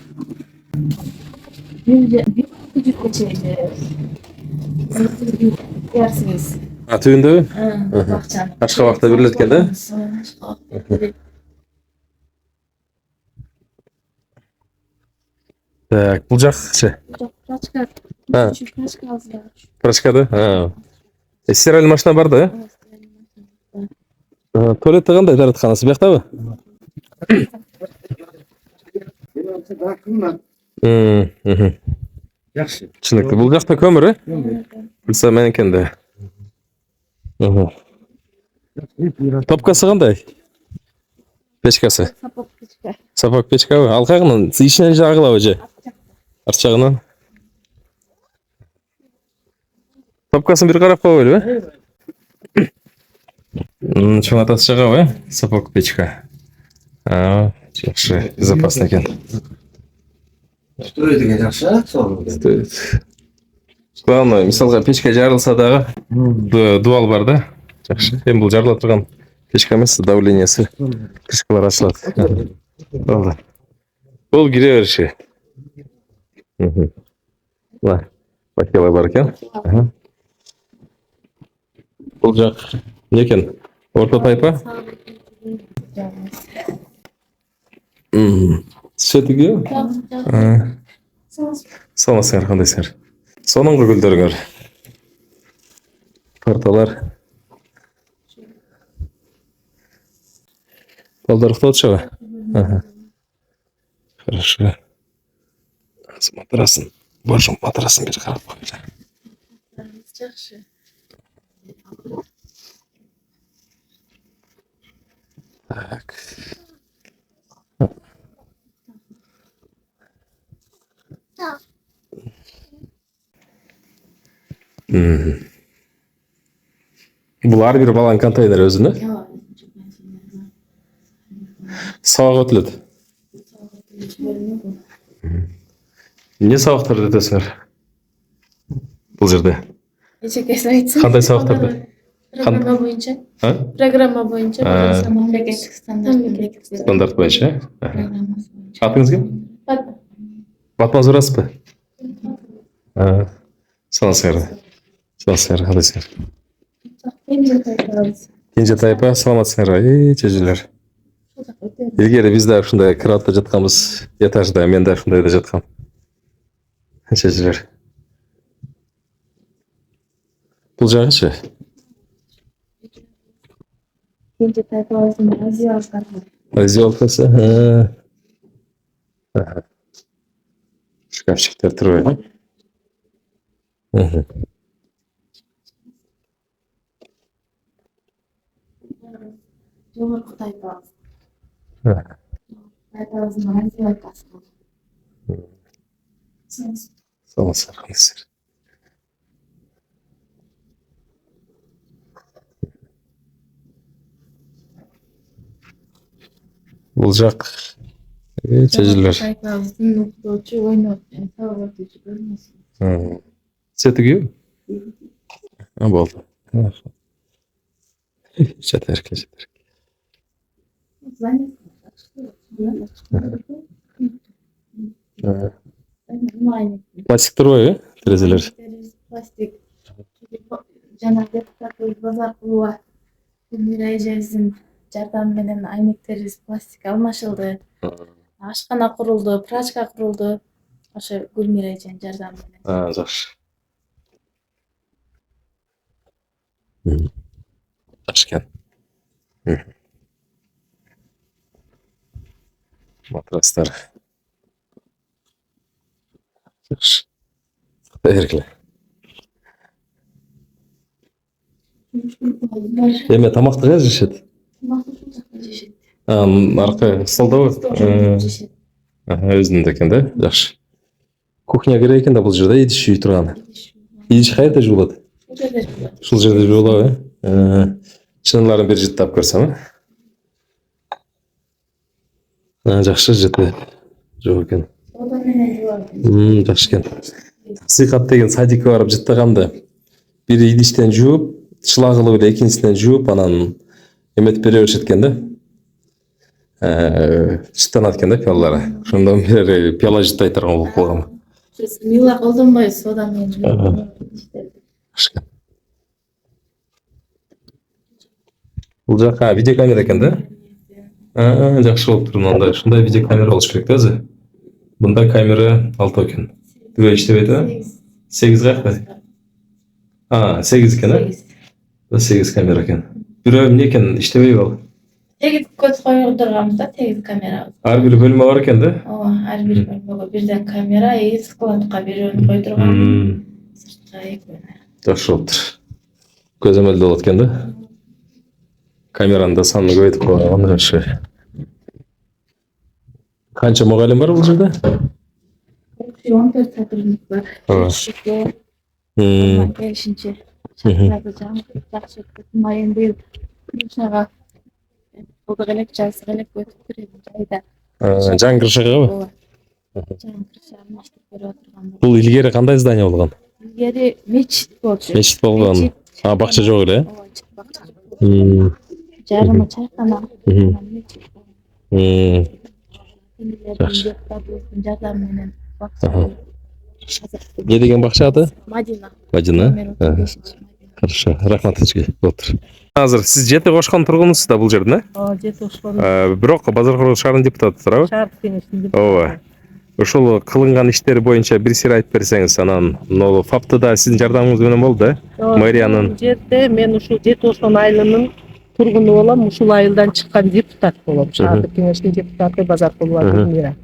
Түбүндөбү? Башка убакта берилет экен да? Так, бул жакчы. Прачка да? Стиральный машина бар да? Туалетте кандай таратканасы бияктабы? Жакшы. Чыныкты. Бул жакта көмүр, Билса менекен да. Топкасы кандай? Печкасы. Сапок печкабы. Ал кайгынан ичинен жагылабы же? Арт жагынан. Топкасын бир карап коелу, Чоң атасы жагабы, Сапок печка. Жакшы, безопасно экен. Стоит деген жакшы, Стоит. Главное, мисалга печка жарылса дагы дуал бар да. Жакшы. Эми бул жарыла турган печка эмес, давлениясы. Крышкалар ачылат. Болду. Бул кире бериши. Бакела бар экен. Бул жак эмне экен? Орто тайпа? Светиги? Саламатсыңар, кандайсыңар? Соныңғы гүлдөрүңөр. Парталар. Балдар уктап атышабы? Хорошо. Матрасын. Божум, матрасын бир карап койчу. Жакшы. Так. Бул ар бир баланын контейнери өзүнө. Сабак өтүлөт. Эмне сабактарды өтөсүңөр? Бул жерде. Эчекесин айтсын. Кандай сабактарды? Программа боюнча. Программа боюнча. Стандарт боюнча. Атыңыз ким? Батмаз урасызбы? Саламатсыздар. Саламатсыздар, кандайсыздар? Кенже тайпа, саламатсыздар. Чежелер. Илгери биз да ушундай кыратта жатканбыз, этажда, мен да ушундайда жаткам. Чежелер. Бул жагычы? Кенже тайпабыздын Азиялыктары. Азиялыкасы. Шкафчиктер турбайбы? Жогорку тайпабыз. Тайпабыздын Азиялыктары. Саламатсыздар, кандайсыздар? Бул жак чежелер. Тайпабыздын уктоочу ойноп, сабак өтүүчү бөлмөсү. Сетиги? Болду. Жетерке. Пластик турбайбы? Терезелер. Пластик. Жана депутаттыбыз базар кылууга Гүлмира эжебиздин жардамы менен айнектерибиз пластик алмашылды. Ашкана курулду, прачка курулду. Ошо Гүлмира эженин жардамы менен. Жакшы. Жакшы экен. Матрастар. Жакшы. Бергиле. Эме тамакты кайда жешет? Аркы столдобу? Өзүнүндө экен да? Жакшы. Кухня керек экен да бул жерде идиш жууй турган. Идиш кайерде жуулат? Ушул жерде жуулабы? Чынырларын бир жыттап көрсөм, жакшы жыты жок экен. Жакшы экен. Сыйкат деген садикке барып жыттаганда бири идиштен жууп, шылагылы эле экинчисинен жууп, анан эметип бере беришет экен да. Жыттанат экен да пиалалары. Ошондон бери пиала жыттай турган болуп калган. Мила колдонбой сода менен жууп. Бул жака видеокамера экен да? Жакшы болуп тур мындай. Ушундай видеокамера болуш керек да өзү. Мындай камера алтоо экен. Түбө иштебейт, 8 кайда? 8 экен, 8 камера экен. Бирөө эмне экен, иштебейби ал? 8 көз койдурганбыз да, 8 камера. Ар бир бөлмө бар экен да? Ооба, ар бир бөлмөгө бирден камера, складка бирөөнү койдурган. Сыртка экөөнү. Жакшы болуптур. Көзөмөлдүү болот экен да? Камеранын да санын көбөйтүп койгон жакшы. Канча мугалим бар бул жерде? 14 сотрудник бар. Келишинче. Жакшы өтүп, майын быйыл крышага булдук элек жазык элек өтүп турат жайда. Жаңы крышагабы? Жаңы крыша алмаштырып берип отурган. Бул илгери кандай здание болгон? Илгери мечит болчу. Мечит болгон. Бакча жок эле? Ооба, бакча. Жарымы чайкана. Жардамы менен бакча. Не деген бакча аты? Мадина. Мадина. Хорошо, рахмат сизге. Болуптур. Азыр сиз жети кошкон тургунусуз да бул жерден, Ооба, жети кошкон. Бирок Базаркулуу шаарынын депутаты туурабы? Шаар кеңешинин Ооба. ошол кылынган иштер боюнча бир сыйра айтып берсеңиз, анан могу фапты да сиздин жардамыңыз менен болду, мэриянын. Бул жерде мен ушул Жети Ошон айылынын тургуну болом, ушул айылдан чыккан депутат болом. Шаардык кеңештин депутаты Базаркулова Гүлмира.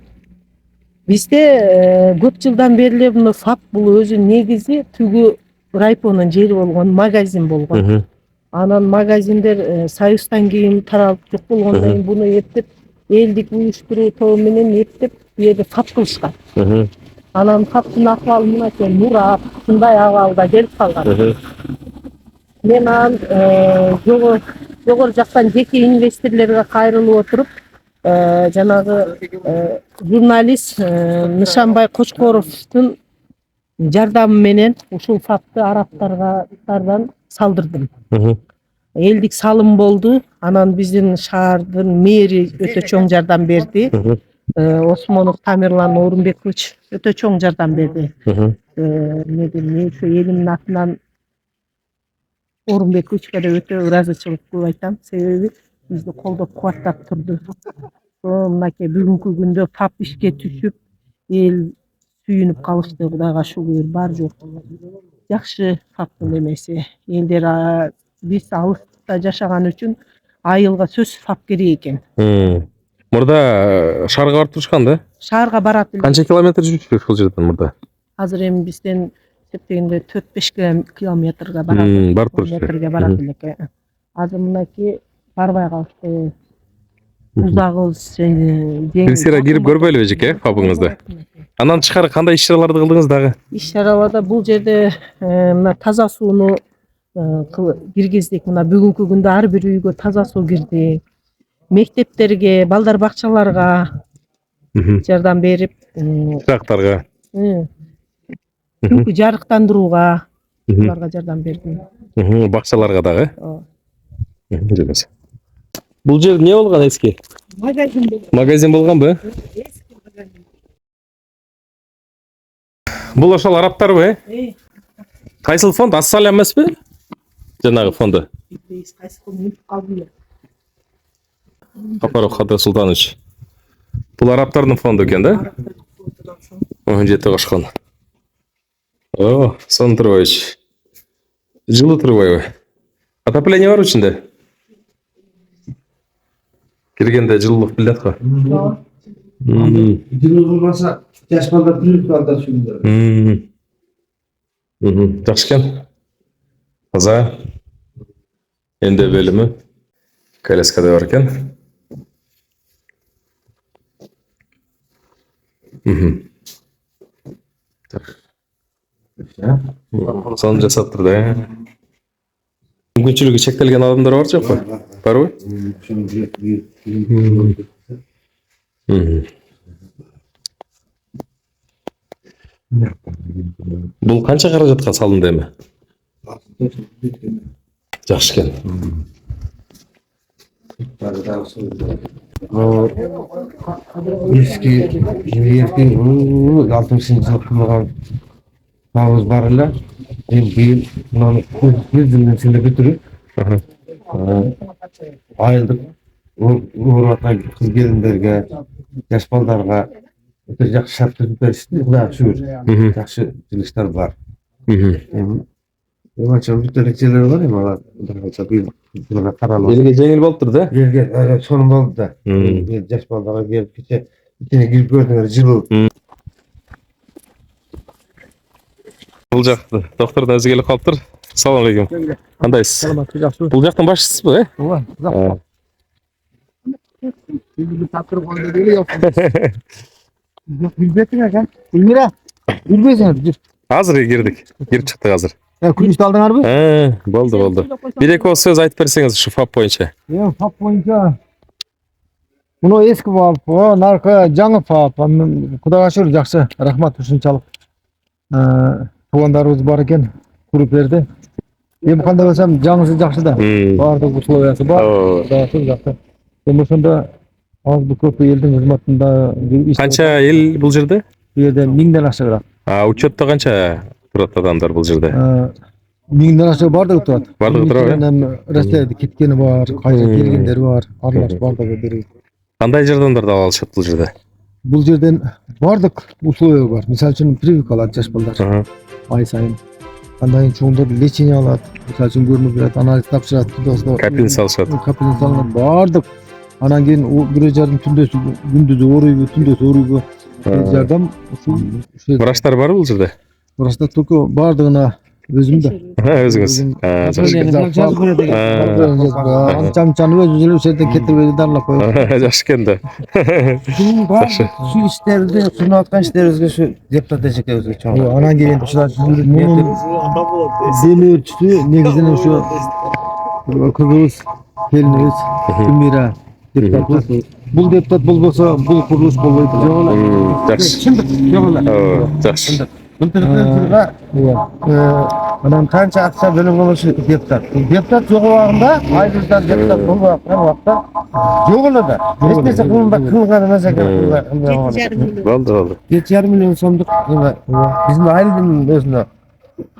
Бизде көп жылдан бери эле муну ФАП бул өзү негизи түгү райпонун жери болгон, магазин болгон. Анан магазиндер Союздан кийин таралып жок болгондон кийин буну эптеп элдик уюштуруу тобу менен эптеп бу жерде ФАП кылышкан. Анан ФАПтын акыбалы мына экен, нурап, ушундай абалда келип калган. Мен анан жогору жактан жеке инвесторлорго кайрылып отуруп, жанагы журналист Нышанбай Кочкоровдун жардамы менен ушул ФАПты арабтардан салдырдым. Элдик салым болду. Анан биздин шаардын мэри өтө чоң жардам берди. Осмонов Тамерлан Орунбекович өтө чоң жардам берди. Мен ушу элимдин атынан Орунбековичке да өтө ыраазычылык кылып айтам. Себеби бизди колдоп кубаттап турду. Мынакей бүгүнкү күндө ФАП ишке түшүп, эл сүйүнүп калышты. Кудайга шүгүр, бар жок. Жакшы ФАПтын эмеси. Элдер биз алыста жашаган үчүн айылга сөзсүз ФАП керек экен. Мурда шаарга барып турушкан да? Шаарга барат эле. Канча километр жүрүшпөк бул жерден мурда? Азыр эми бизден эсептегенде 4-5 километрге барат. Барып турушпайбы? Километрге барат элек. Азыр мынакей барбай калышты. Узагыбыз бир сыйра кирип көрбөйлүбү эжеке ФАПыңызды? Анан тышкары кандай иш-чараларды кылдыңыз дагы? Иш-чараларда бул жерде мына таза сууну киргиздик. Мына бүгүнкү күндө ар бир үйгө таза суу кирди. Мектептерге, балдар бакчаларга жардам берип, Жактарга. Түнкү жарыктандырууга буларга жардам бердим. Бакчаларга дагы? Жөнөсү. Бул жер эмне болгон эски? Магазин болгон. Магазин болгонбу? Бул ошол арабтарбы, Кайсыл фонд? Ассалям эмеспи? Жанагы фонду. Капаров Хадар Султанович. Бул арабтардын фонду экен да? Жети Ошон. Сон Турбаевич. Жылуу турбайбы? Отопление бар içinde? Киргенде жылуулук билет го. Жылуу болмаса, жаш балдар бүлүп калды шундыр. Жакшы экен. Таза. Энде бөлүмү. Коляскада бар экен. Сон жасап турду, мүмкүнчүлүгү чектелген адамдар бар жокпу? Барбы? Бул канча каражатка салынды эми? Жакшы экен. Eski erkin 60-жылы курулган бабыз бар эле. Эми быйыл мунун жылдын ичинде бүтүрүп, айылдык уураттан кыз келиндерге, жаш балдарга өтө жакшы шарт түзүп беришти. Кудайга шүгүр. Жакшы жылыштар бар. Эмача бүт эле жерлер бар эми алар быйыл каралып. Элге жеңил болуптур да? Элге сонун болду да. Жаш балдарга келип кече ичине кирип көрдүңөр, жылуу. Бул жакты доктордун өзү келип калыптыр. Салам алейкум. Кандайсыз? Саламатсыз, жакшы. Бул жактын башчысызбы, Ооба, жакшы. Билбетиң экен. Гүлмира, билбесиңер, жүр. Азыр кирдик. Кирип чыктык азыр. Күнүштү алдыңарбы? Болду. Бир эки ооз сөз айтып берсеңиз ушу ФАП боюнча. ФАП боюнча муну эски ФАП, наркы жаңы ФАП. Кудайга шүгүр, жакшы. Рахмат ушунчалык. Туугандарыбыз бар экен, куруп берди. Эми кандай болсом, жаңысы жакшы да. Баардык условиясы бар. Кудайга шүгүр, жакшы. Эми ошондо азды көп элдин кызматында Канча эл бул жерде? Бул жерде 1000ден ашыгыраак. Учетто канча турат адамдар бул жерде? 1000ден ашык бардыгы турат. Бардыгы турат. Россияда кеткени бар, кайра келгендер бар, аралаш бардыгы бир. Кандай жардамдарды ала алышат бул жерде? бул жерден бардык условия бар. Мисалы үчүн прививка алат жаш балдар. Ай сайын. Андан кийин чоңдор лечение алат. Мисалы үчүн көрүнүп берет, анализ тапшырат. Капельница салышат. Капельница алынат бардык. Анан кийин бир жардым күндүзү ооруйбу, түндөсү ооруйбу. Жардам ушул Врачтар бар бул жерде? Врачтар только бардыгына өзүм да. Өзүңүз. Анчаны өзү эле жерден кетирбей дарылап коет. Жакшы экен да. Şu işlerde, şunu atkan işlerimizde şu deputat eşeklerimizde çoğunluğu. Анан кийин мунун дем өрчүсү негизинен ушу кызыбыз, келинибиз Гүлмира депутат. Бул депутат болбосо бул курулуш болбойт. Жакшы. Жакшы. Anam kança akça bölüm oluşu deputat. Deputat yok olanında, ayrıca deputat olmayan vakta yok ola da. Neyse kılıngan mesela. Oldu. 7,5 milyon so'mduk bizim ailenin özüne.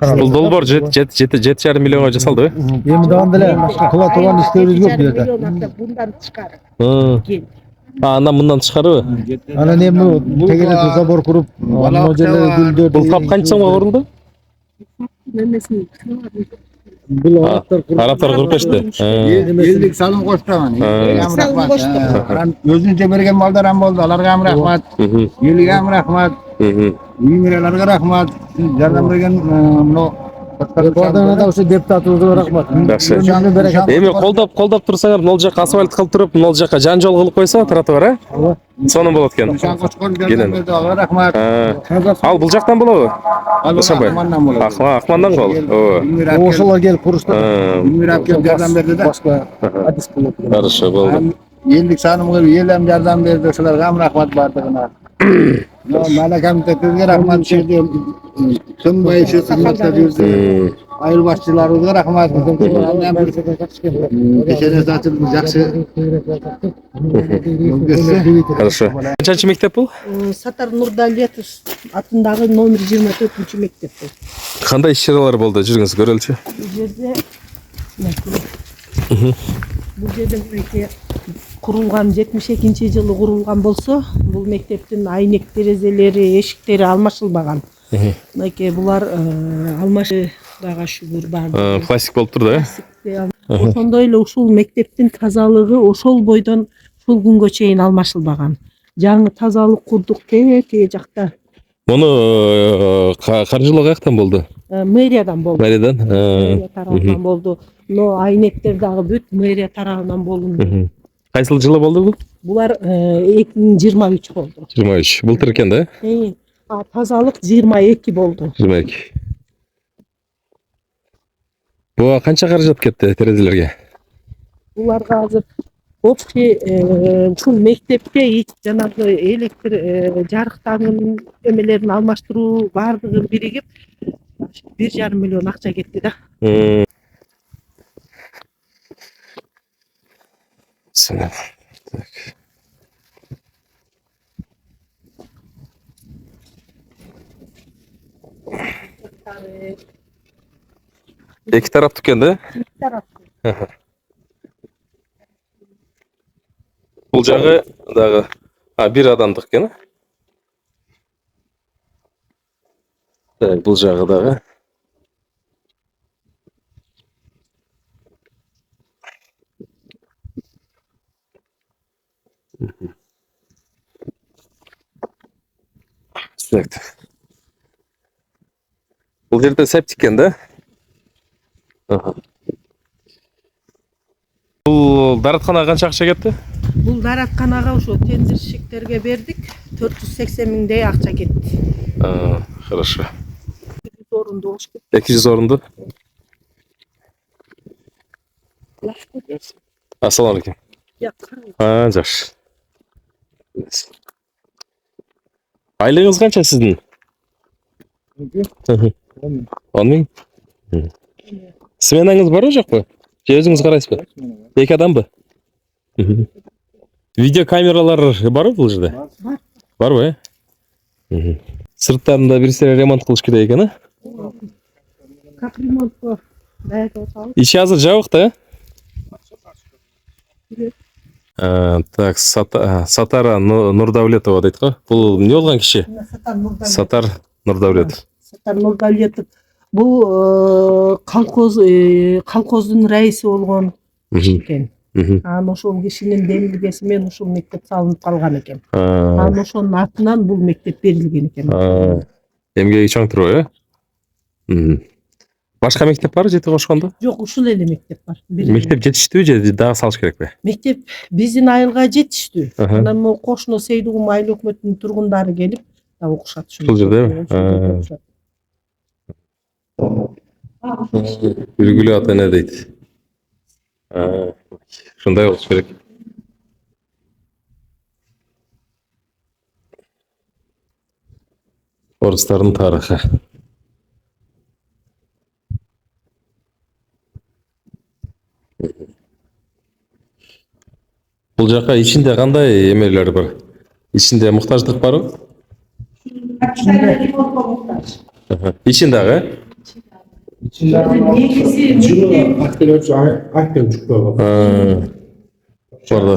Бул долбоор 7,5 миллионго жасалды. Эми дагы деле кыла турган иштерибиз көп бу жерде. Bundan çıkar. Андан мындан тышкарыбы? Анан эми тегерек забор куруп, могу жерлер гүлдөр. Бул кап канча сомго курулду? Бул Араптар куруп беришти. Элдик салым коштуман. Анан өзүнчө берген балдарам болду. Аларга ham рахмат. Элге ham рахмат. Үймүрелерге рахмат. Жардам берген мына бардыгына да ушу депутатыбызга рахмат. Жакшы. Эми колдоп турсаңар, могул жака асфальт кылып туруп, могул жака жан жол кылып койсо, тротуар, сонун болот экен. Аларга рахмат. Ал бул жактан болобу? Ошонбой. Акмандан кол. Ошолор келип курушту. Үймүрап келип жардам берди да. Башка адис болот. Хорошо, болду. Элдик санымга эл ham жардам берди. Ошолорго ham рахмат бардыгына. Мана комитеттерге рахмат жерде сынбай ишу кызматта жүрдү. Айыл башчыларыбызга рахмат. Кечене ачылып жакшы. Хорошо. Канчанчы мектеп бул? Сатар Нурдалетов атындагы номер 24-мектеп бул. Кандай иш-чаралар болду? Жүрүңүз көрөлүчү. Бул жерде курулган 72-жылы курулган болсо, бул мектептин айнек терезелери, эшиктери алмашылбаган. Мынакей булар алмашы Кудайга шүгүр бар. Пластик болуп турду, Ошондой эле ушул мектептин тазалыгы ошол бойдон ушул күнгө чейин алмашылбаган. Жаңы тазалык курдук тээ жакта. Муну каржылоо каяктан болду? Мэриядан болду. Мэриядан тарабынан болду. Но айнектер дагы бүт мэрия тарабынан болду. Кайсыл жылы болду бул? Булар 2023 болду. 23. Былтыр экен да? Тазалык 22 болду. 22. Буга канча каражат кетти терезелерге? Буларга азыр общий ушул мектепте жанагы электр жарыктардын эмелерин алмаштыруу бардыгы биригип 1,5 миллион акча кетти да. Эки тараптуу экен да? Бул жагы дагы бир адамдык экен. Так, бул жагы дагы. Бул жерде септик экен да? Бул даратканага канча акча кетти? Бул даратканага ошо тендерщиктерге бердик. 480 миңдей акча кетти. Хорошо. 200 орунду болуш керек. 200 орунду. Assalomu alaykum. Жакшы. Айлыгыңыз канча сиздин? 10 миң. Сменаңыз барбы жокпу? Же өзүңүз карайсызбы? Эки адамбы? Видео камералар барбы бул жерде? Барбы, Сырттарында бирсире ремонт кылыш керек экен, Капремонтко даярдап атабыз. Иши азыр жабык да? Так, Сатара Нурдавлетова дейт го. Бул эмне болгон киши? Сатар Нурдавлетов. Сатар Нурдавлетов бул колхоздун раиси болгон киши экен. Анан ошол кишинин демилгеси менен ушул мектеп салынып калган экен. Анан ошонун атынан бул мектеп берилген экен. Эмгеги чоң турбайбы? Башка мектеп бар жети кошкондо? Жок, ушул эле мектеп бар. Мектеп жетиштүүбү же дагы салыш керекпи? Мектеп биздин айылга жетиштүү. Анан могу кошуна Сейдугум айыл өкмөтүнүн тургундары келип окушат ушул жердеби? Үлгүлүү ата эне дейт. Ушундай болуш керек. Орустардын тарыхы. Бул жака ичинде кандай эмелер бар? Ичинде муктаждык барбы? İçin dağı? Orada.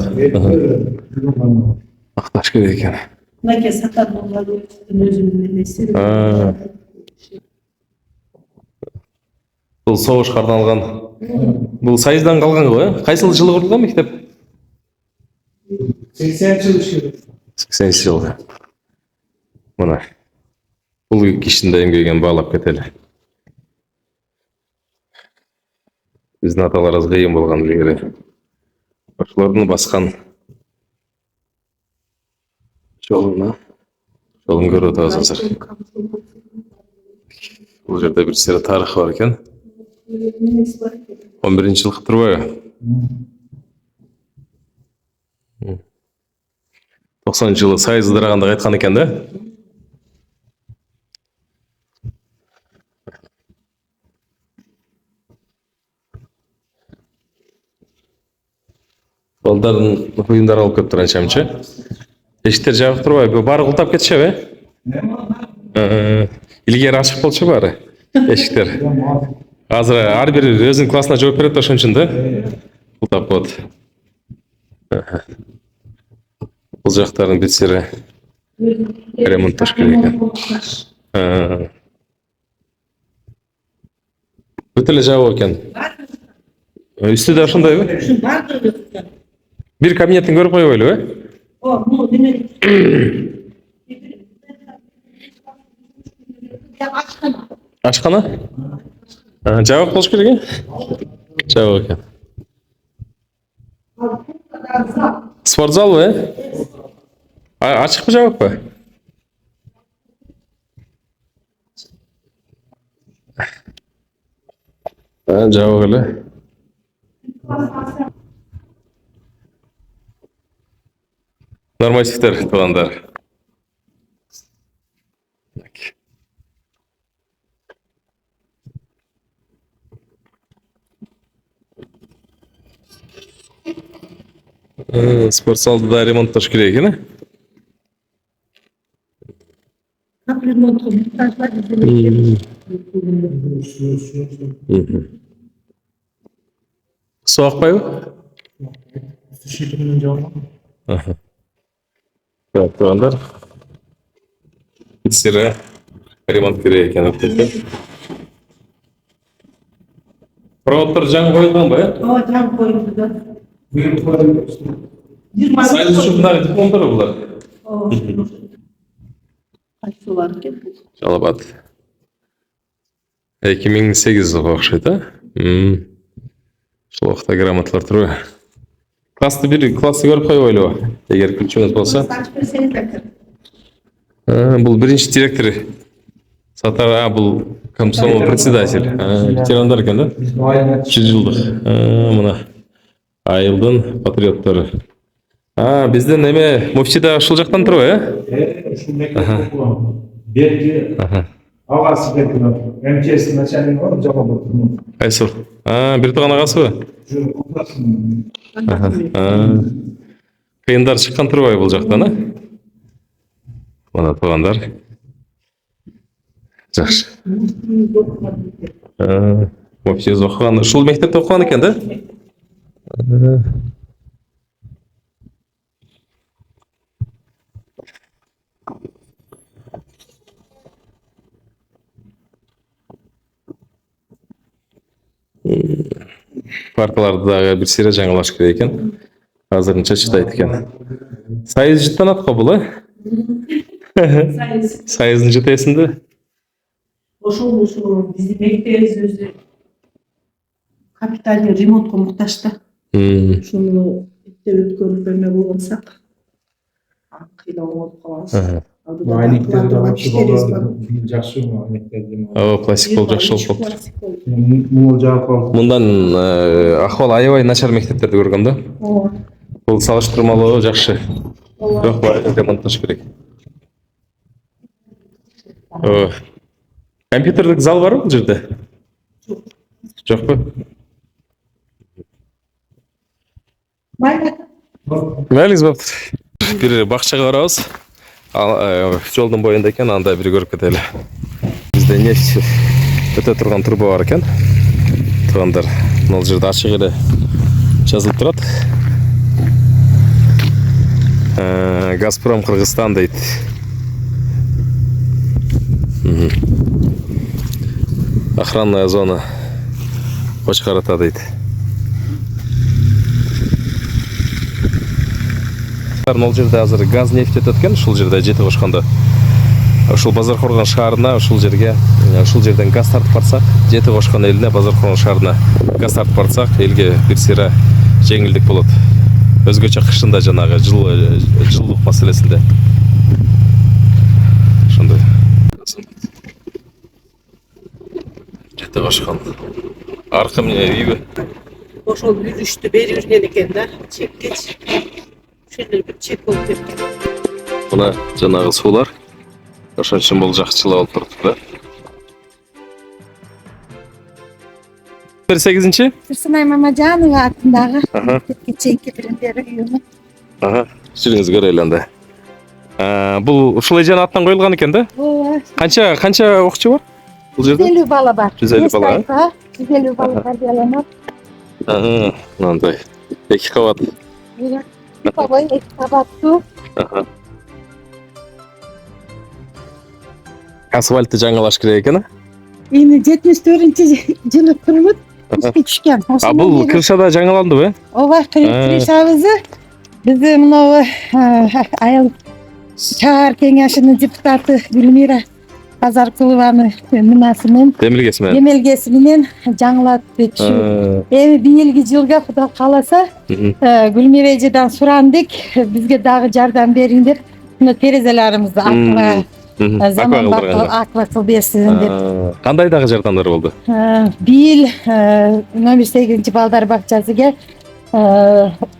Aktaş gerek ekan. Nake Satar Nurdavyetовдун өзүнүн эмеси. Бул согуш карналган. Бул сайыздан калган го, э? Кайсыл жылы курулган мектеп? 80-жыл. 80-жыл. Мына. Бул кишинин да эмгегин баалап кетели. Биздин аталарыбыз кыйын болгон илгери. Ошолордун баскан жолун көрүп атабыз азыр. Бул жерде бир сыйра тарыхы бар экен. 11-жылкы турбайбы? 90-жылы сайыз ыдыраганда кайткан экен да? Балдардын буюмдары алып келип турганчамчы. Эшиктер жабык турбайбы? Баары култап кетишеби? Илгери ачык болчу баары. Эшиктер. Азыр ар бир өзүнүн классына жооп берет ошон үчүн да. Култап коет. Бул жактарын бир сире ремонтташ керек экен. Бүт эле жабык экен. Үстү да ошондойбу? Бир кабинеттин көрүп койбойлу, э? Ашкана? Жабык болуш керек, э? Жабык экен. Спортзалбы, э? Ачыкпы, жабыкпы? Жабык эле. Нормативдер туугандар. Спортзалды да ремонттош керек экен, э? Капремонтко муктаждар Суу акпайбы? Так, туугандар. Сире ремонт керек экен. Проводдор жаңы коюлганбы, э? Ооба, жаңы коюлду да. Сайыз ушундагы дипломдор булар. Кайсылар экен? Жалабат. 2008 жылга окшойт, а? Ошол убакта грамоталар турбайбы? Классты көрүп койбойлубу? Эгер күлчүңүз болсо. Бул биринчи директор. Сатар, бул комсомол председатель. Ветерандар экен да? 100 жылдык. Мына айылдын патриоттору. Биздин эме муфти да ушул жактан турбайбы, э? Ушул мектеп окуган. Берги агасы деп МЧС начальниги бар, Жамалов. Кайсыл? Бир тууган агасыбы? Кыйындар чыккан турбайбы бул жактан, э? Мына туугандар. Жакшы. Муфтиз окуган, ушул мектепте окуган экен да? Паркаларды дагы бир сыйра жаңылаш керек экен. Азырынча чыдайт экен. Сайыз жыттанат го бул, Сайыздын жытесинде. Ошол биздин мектебибиз өзү капитальный ремонтко муктаж да. Ушуну эптеп өткөрүп берме болгонсак, кыйла болуп калабыз. Пластик болуп жакшы болуп калыптыр. Мындан акыбал аябай начар мектептерди көргөм да. Бул салыштырмалуу жакшы. Бирок баары ремонттош керек. Компьютердик зал барбы бул жерде? Жокпу? Майлиңиз болуптур. Бир бакчага барабыз. Жолдун боюнда экен, анда бир көрүп кетели. Бизде нефть өтө турган труба бар экен. Туугандар, бул жерде ачык эле жазылып турат. Газпром Кыргызстан дейт. Охранная зона Кочкарата дейт. Ол жерде азыр газ нефть өтөт экен, ушул жерде жети кошкондо. Ушул Базаркоргон шаарына, ушул жерге, ушул жерден газ тартып барсак, жети кошкон элине Базаркоргон шаарына газ тартып барсак, элге бир сыйра жеңилдик болот. Өзгөчө кышында жанагы жылуулук маселесинде. Ошондой. Жети кошкон. Аркы менен үйбү? Ошол үрүштү бери жүрген экен да, чеккеч. Ушул бир чек болуп кеткен. Мына жанагы суулар. Ошон үчүн бул жакчылап алып туруп да. 8-чи? Тұрсынай Мамажанова атындағы мектепке чейинки билим берүү уюму. Жүрүңүз көрөлү анда. Бул ушул эженин атынан коюлган экен да? Ооба. Канча окуучу бар? Бул жерде 150 бала бар. 150 бала. 150 бала тәрбиеленет. Мындай. 2 кабат. Бабай 2 кабаттуу. Асфальтты жаңылаш керек экен, Эми 74-жылы курулуп ишке түшкөн. Бул крышада жаңыландыбы? Ооба, крышабызды биз мына айыл шаар кеңешинин депутаты Гүлмира Базаркулованын нымасымен демелгеси менен жаңылатып түшүп. Эми бийилги жылга Кудай кааласа Гүлмира эжеден сурандык, бизге дагы жардам бериң деп, мына терезелерибизди заман аква кылып берсин деп. Кандай дагы жардамдар болду? Бийил номер 8 балдар бакчасыга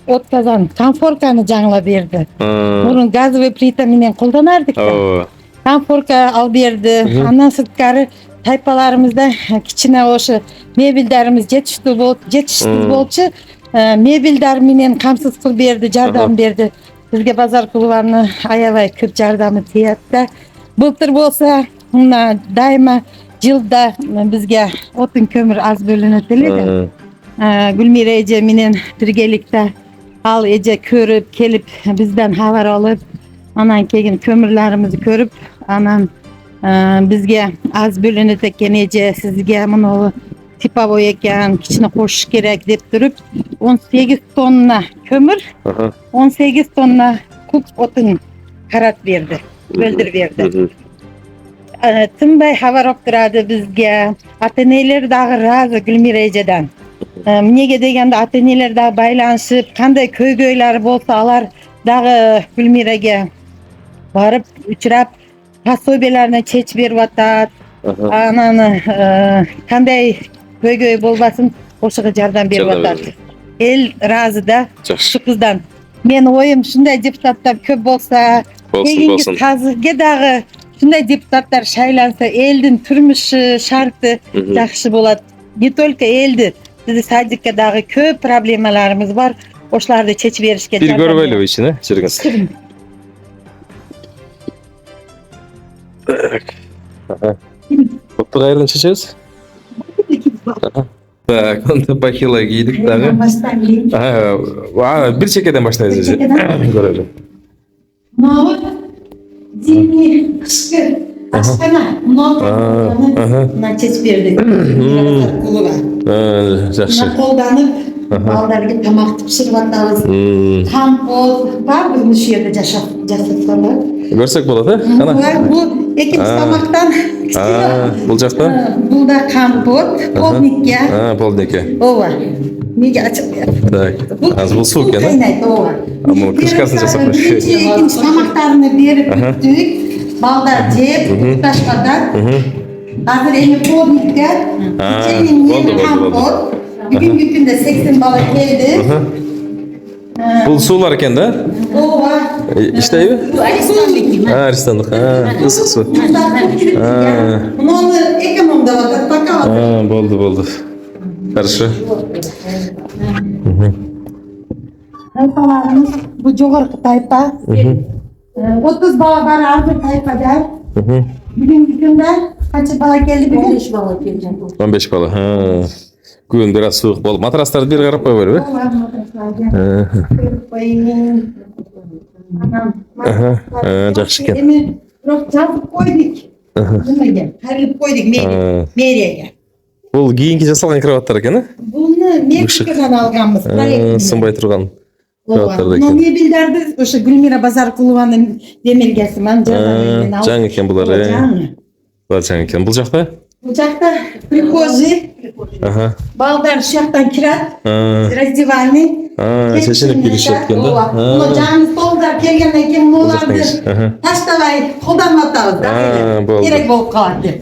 отказан конфорканы жаңылап берди. Мурун газовый плита менен колдонардык да. Конфорка алып берди. Андан сырткары тайпаларыбызда кичине ошо мебелдерибиз жетиштүү болчу. Мебелдер менен камсыз кылып берди, жардам берди. Бизге Базаркулованын аябай көп жардамы тиет да. Былтыр болса, мына дайыма жылда бизге отун көмүр аз бөлүнөт эле. Гүлмира эже менен биргеликте ал эже көрүп келип бизден хабар алып, анан кийин көмүрлөрүбүздү көрүп, анан бизге аз бөлүнөт экен эже, сизге муну типовой экен, кичине кошуш керек деп туруп, 18 тонна көмүр, 18 тонна куб отун карат берди, бөлдүр берди. Тынбай хабар алып турады бизге. Ата-энелер дагы ыраазы Гүлмира эжеден. Эмнеге дегенде ата-энелер дагы байланышып, кандай көйгөйлөр болсо алар дагы Гүлмирага барып учурап, пособияларына чечип берип атат. Анан кандай көйгөй болбасын, ошого жардам берип атат. Эл ыраазы да ушу кыздан. Мен оюм ушундай депутаттар көп болса, кийинки тазырге дагы ушундай депутаттар шайланса, элдин турмушу шарты жакшы болот. Не только элди, биздин садикке дагы көп проблемаларыбыз бар. Ошолорду чечип беришке жардам. Бир көрбөйлүбү ичине, жүрүңүз. Отто кайерден чечебиз? Так, онда бахила кийдик дагы. Бир чекеден баштайбыз эже. Көрөлү. Зимний кышкы ашкана, мына чечип бердик. Жакшы. Қолданып, балдарга тамақты пішіріп атабыз. Компот бар біздің осы жерде жасатқандар. Көрсек болады, қана? Бұл екінші тамақтан Бұл жақта? Бұл да компот, полдникке. Полдникке. Ова. Неге açık беріп. Так. Az бұл су екен, Қайнайды, ова. Бұл крышкасын жасап қойшы. Екінші тамақтарını беріп бүттік. Балдар жеп, ташқада. Қазір ене полдникке. Болды. Бүгінгі күнде 80 бала келді. Бұл сулар екен, да? Ова. İşte Арестандық. Ысық су. Мұны экономда ватат, пока ватат. Болды. Хорошо. Тайпаларымыз, бұл жоғарғы тайпа. 30 бала бар арғы тайпада. Бүгінгі күнде қанша бала келді бүгін? 15 бала келді. 15 бала. Күн biraz суық болды. Матрастарды бері қарап қой бері, бе? Жақсы екен. Жазып қойдық. Қарылып қойдық мерияге. Бұл кейінгі жасалған кроваттар екен, Бұны Мексикадан алғанбыз. Сынбай тұрған кроваттарды Бұл екен. мебелдерді осы Гүлмира Базарқұлованың демелгесімен Жаң екен бұлар, жаң екен. Бұл жақта? Бұл жақта прихожий, балдар шияқтан кірат, раздевальный. Шешеніп келіші еткен, да? Бұл жаңы столдар келгеннен кейін оларды таштабай қолданматабыз. Керек болып қалады деп.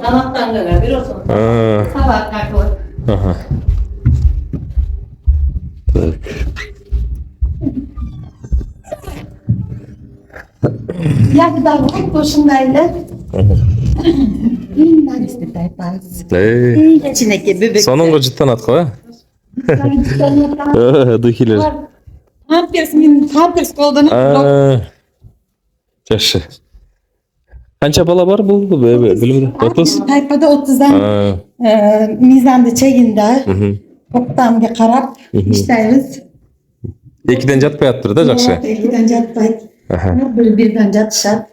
Тамақтанғыға бір осыны. Сабаққа қылып. Яғыдағы қойт осындайлы. Наристі тайпаңыз. Кәчінеке бөбек. Соныңғы жыттан атқы, ба? Дұхилер. Памперс қолданып. Жақшы. Қанша бала бар бұл білімді? 30? Тайпада 30-дан мизанды чегінде тоқтамға қарап іштайбыз. 2-ден жатпай аттыр да, жақшы? 2-ден жатпайды. Бірден жатышады.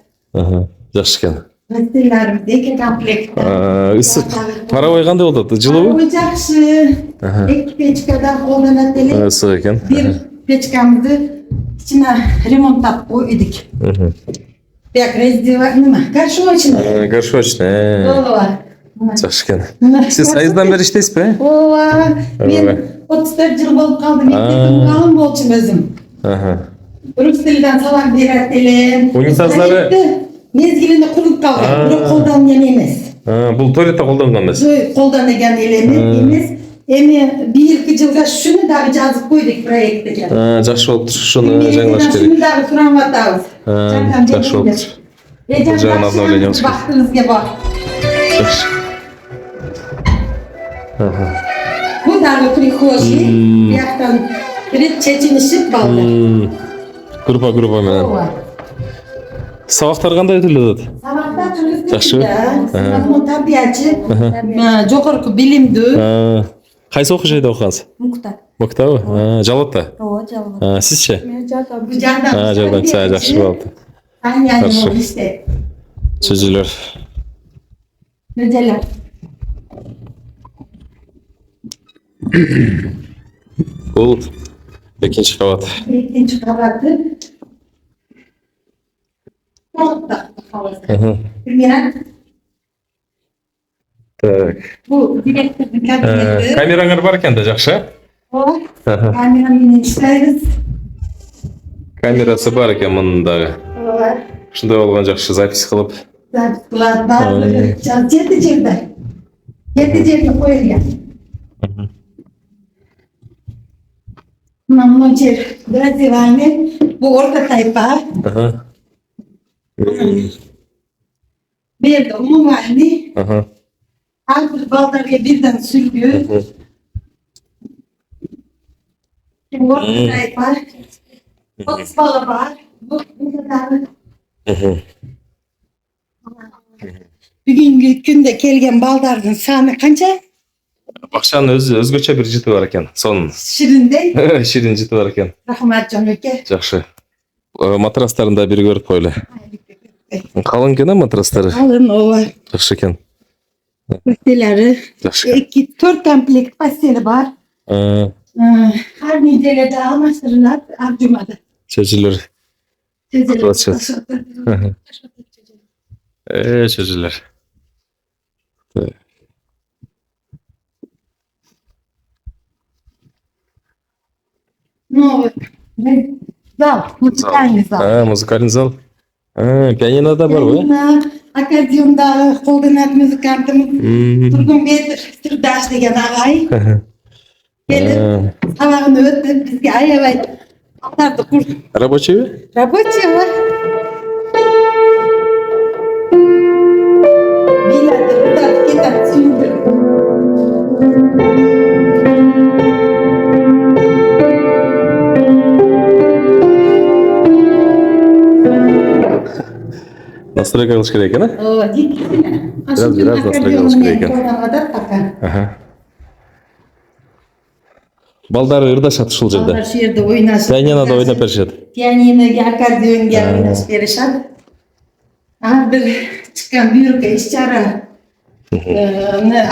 Жақшы кен. Пастелларымыз 2 комплект. Үсік. Паровой қандай болды? Жылы бұл? Паровой жақшы. 2 печкадан қолданады еле. Үсік екен. Bir печкамызды içine ремонттап қойдық. Бәк раздевальный ма? Горшочный. Горшочный. Жақсы кен. Сіз сайыздан бері іштейсіз бе? Мен 34 жыл болып қалды. Мектептің ғалым болчым өзім. Рус тілден сабақ береді елем. Унитазлары? Мезгілінде құрылып қалған. Бірақ қолданған емес. Бұл туалетте қолданған емес? Қолданған емес. Эми 1-2 жылга шуну дагы жазып койдук проектке. Жакшы болуп тур, шуну жаңылаш керек. Шуну дагы сурап атабыз. Жакшы болуп тур. Бул жагын обновление болуш керек. Бактыңызга бар. Жакшы. Бул дагы прихожий. Бияктан бирет чечинишип балдар. Группа менен. Сабактар кандай өтүлөт? Сабактар түрлүү. Жакшы. Табиятчы, жогорку билимдүү. Кайсы окуу жайда окугансыз? Мукта. Муктабы? Жалатта? Ооба, жалат. Сизчи? Мен жардам. Жардам, жакшы болду. Хорошо. Чөжөлөр. Нөжелер. Бул экинчи кабат. Экинчи кабаты. Так. Бул директордун кабинети. Камераңар бар экен да, жакшы? Ооба. Камера менен иштейбиз. Камерасы бар экен мунун дагы. Ооба. Ушундай болгон жакшы запись кылып. Запись кылат баардыгы. Жети жерде коюлган. Мына жер раздевальный. Бул орта тайпа. Берді умумальный. Әрбір балдарга бирден сүлгү. Орта тайпа. 30 бала бар. Бүгүнкү күндө келген балдардын саны канча? Бакчанын өзгөчө бир жыты бар экен. Сонун. Шириндей. Ширин жыты бар экен. Рахмат жонөке. Жакшы. Матрастарын да бир көрүп койлу. Калың экен матрастары. Калың, ооба. Жакшы экен. Постелleri. Жакшы. 4 komplekt posteli var. Her nedelerde almasırlar arjumada. Çözülür. Çözülür. Çözülür. Ну, зал, музыкальный зал. Музыкальный зал. Пианино да бар ғой? Pianino, Akkordeonda қолданатын музыкантымыз Turgunbek Sirdash degan ағай. Келіп, сабағын өтіп, бізге аябай аттарды құр. Рабочий бе? Рабочий ма? Билады, бұдады, кетіп, сүйіндір. Настройка қылыш керек екен, О, диксіне. Biraz настройка қылыш керек екен. Қолданғадар пока. Балдары ырдашат ушул жерде. Балдар şu yerде ойнашып. Пианинода ойнап беришет. Pianinoga, akkordeonga o'ynashib berishadi. Har bir chiqqan buyruqqa ish-chara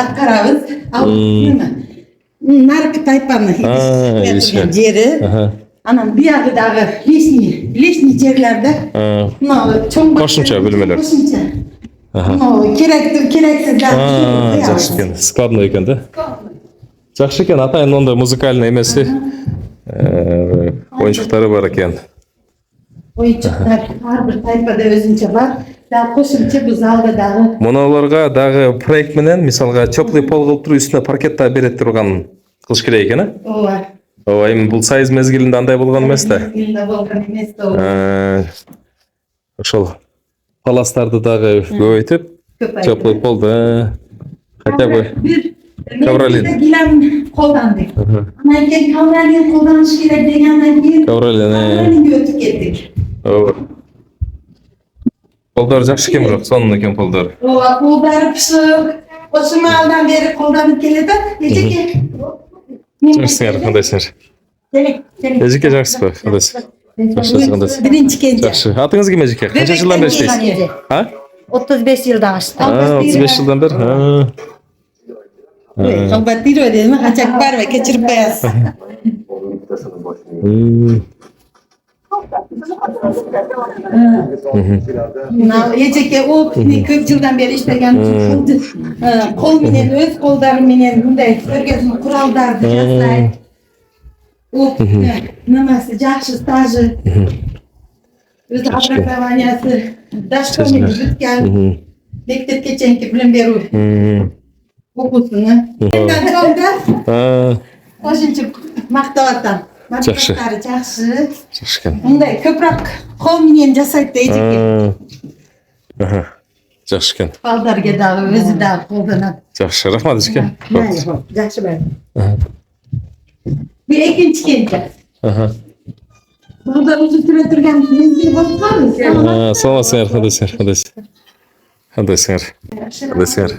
atqaramiz. Nima? Narki taypani turgan jeri. Anan buyog'idagi lishni yerlarda cho'ng Qo'shimcha bölmeler. Qo'shimcha. Keraksizlar. Жақсы екен. Складно екен да? Жақсы екен. Атайын онда музыкальный емесі ойыншықтары бар екен. Oyuncular har bir taypada o'zincha bor. Qo'shimcha bu zaldaдағы. Мұналарға дағы проект менен, мисалға теплый пол қылып тұру үстіне паркетта берет тұрған қылыш керек екен, а? Ооба. Ооба, эми бул сайыз мезгилинде андай болгон эмес да. Мезгилинде болгон эмес да. Ошол паластарды дагы көбөйтүп, теплый полду хотя бы ковролин. Gilam qo'ldandik. Andan keyin kovrolin qo'llanish kerak degandan keyin kovrolinga o'tib ketdik. Ооба. Полдор жакшы экен бирок, сонун экен полдор. Ооба, qo'llari pishiq. O'sha maldan beri qo'ldanib keladi. Nechaki? Жақсыңар, қандайсыңар? Эжеке жақсы ғой, қандайсың? Жақсы, қандайсың? Birinchi kenja. Жақсы. Атыңыз кім эжеке? Қанша жылдан бері іштейсіз? 35 yıldan açtım. 35 жылдан бері? Қымбат дейді ғой дедім, қанша бар ма, кешіріп қоясыз. Ejeke o көп жылдан бері иштеген қол менен, өз қолдары менен мындай өргөзүн куралдарды жасайт. О, намасы жакшы стажы. Өз образованиясы дошкольный бүткөн. Мектепке чейинки билим берүү окуусуну. Ошентип мактап атам. Жақсы. Жақсы. Жақсы екен. Мындай көбүрөөк кол менен жасайт да эжеке. Жақсы екен. Балдарга дагы өзү дагы колдонот. Жақсы, рахмат эжеке. Жакшы бар. Бул экинчи kenja. Балдар өзү түрө турган мезгил басканбыз. Саламатсыңар, қандайсыңар? Қандайсыңар? Қандайсыңар?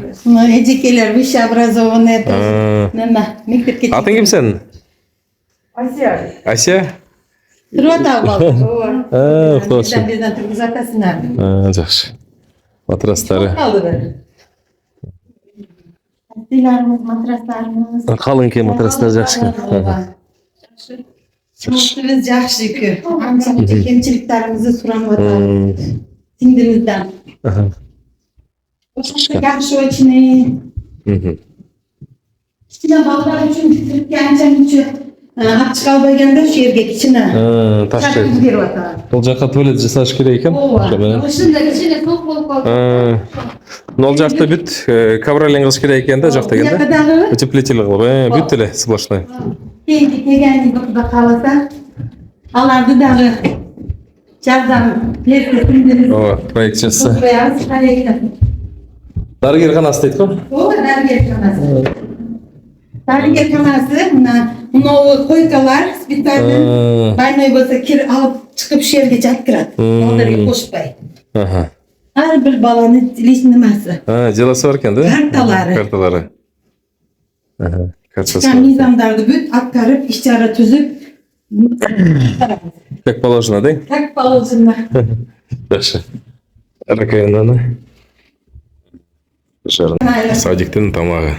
Эжекелер высшее образованный. Мектепке. Атың ким сенин? Ася. Ася? Тұрып атабы. Құтты болсын. Бізден тұрғызатасыңар. Жақсы. Матрастары. Астиларымыз, матрастарымыз. Қалың екен матрастар жақсы. Жұмысымыз жақсы екен. Анша кемшіліктерімізді сұранып атабыз. Сіңдімізден. Осынша жақсы өчіне. Кішкене балдар үшін түрікке анша мүчі. Ачык албаганда şu yerге кичине таш берип атат. Бул жакка туалет жасаш керек экен. Ошондо кичине топ болуп калды. Ол жакта бүт ковролин кылыш керек экен да, жакта экен. Утеплитель кылып, бүт эле сплошной. Кийинки келгенди бутуда каласа, аларды дагы жаздан берсеңиз. Ооба, проект жасса. Дарыгер канасы дейт го? Ооба, дарыгер канасы. Дарыгер канасы мына койкалар специально больной болсо кирип алып чыгып şu yerге жатып турат. Балдарга кошпай. Ар бир баланын личный немеси. Жаласы бар экен да? Карталары. Карталары. Картасы. Мыйзамдарды бүт аткарып, иш-чара түзүп. Как положено, да? Как положено. Дальше. Ракаянаны. Садиктин тамагы.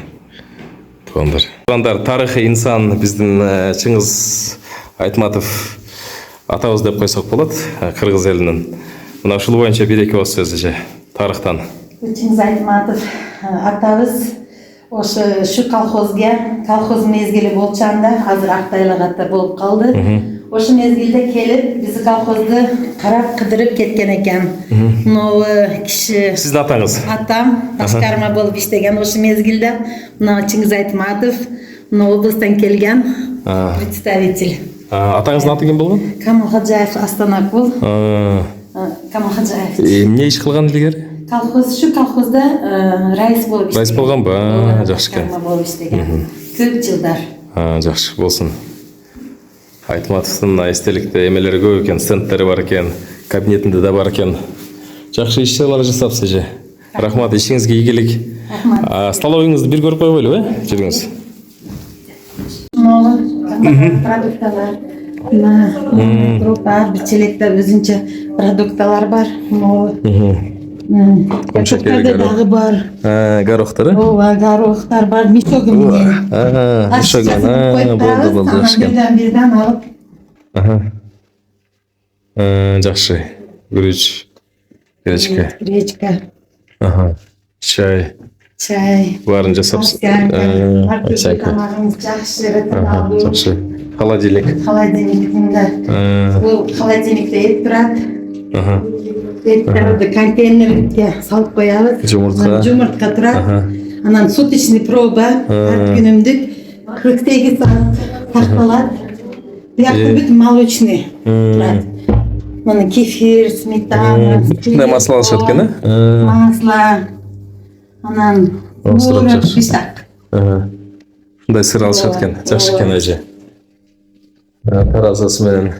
Туугандар, тарыхый инсан биздин Чыңгыз Айтматов атабыз деп койсок болот, кыргыз элинин. Мына ушул боюнча бир-эки ооз сөз эже тарыхтан. Чыңгыз Айтматов атабыз ошо колхоз мезгили болчанда азыр Актайлыгата болуп калды. Ошо мезгилде келип биз колхозду карап кыдырып кеткен экен. Мына киши Сиздин атаңыз? Атам башкарма болуп иштеген ошо мезгилде. Мына Чыңгыз Айтматов мына областтан келген представитель. Атаңыздын аты ким болгон? Камал Хаджаев Астанакул. Камал Хаджаев. Эмне иш кылган илгери? Шу колхозда райыс болуп иштеген. Райыс болгонбу? Жакшы экен. Башкарма болуп иштеген. Көп жылдар. Жакшы болсун. Айтматовдун эстеликте эмелери көп экен, стендтери бар экен, кабинетинде да бар экен. Жакшы ишчилар жасапсыз эже. Рахмат, ишиңизге ийгилик. Рахмат. Столовыйыңызды бир көрүп койбойлу, жүрүңүз. Продукталар. Группа, бир челекте өзүнчө продукталар бар. Горохтар дагы бар. Горохтар? Ооба, горохтар бар, мишогу менен. Болду, жакшы экен. Бирден алып. Жакшы. Гүрүч, гречка. Чай. Барын жасапсыз. Жакшы. Холодильник. Бул холодильникте эт турат. Эттерди контейнерге салып коябыз. Жумуртка турат. Анан суточный проба ар күнүмдүк 48 саат сакталат. Биякта бүт молочный турат. Мына кефир, сметана, кандай масло алышат экен, масло. Анан пистак. Мындай сыр алышат экен. Жакшы экен эже. Таразасы менен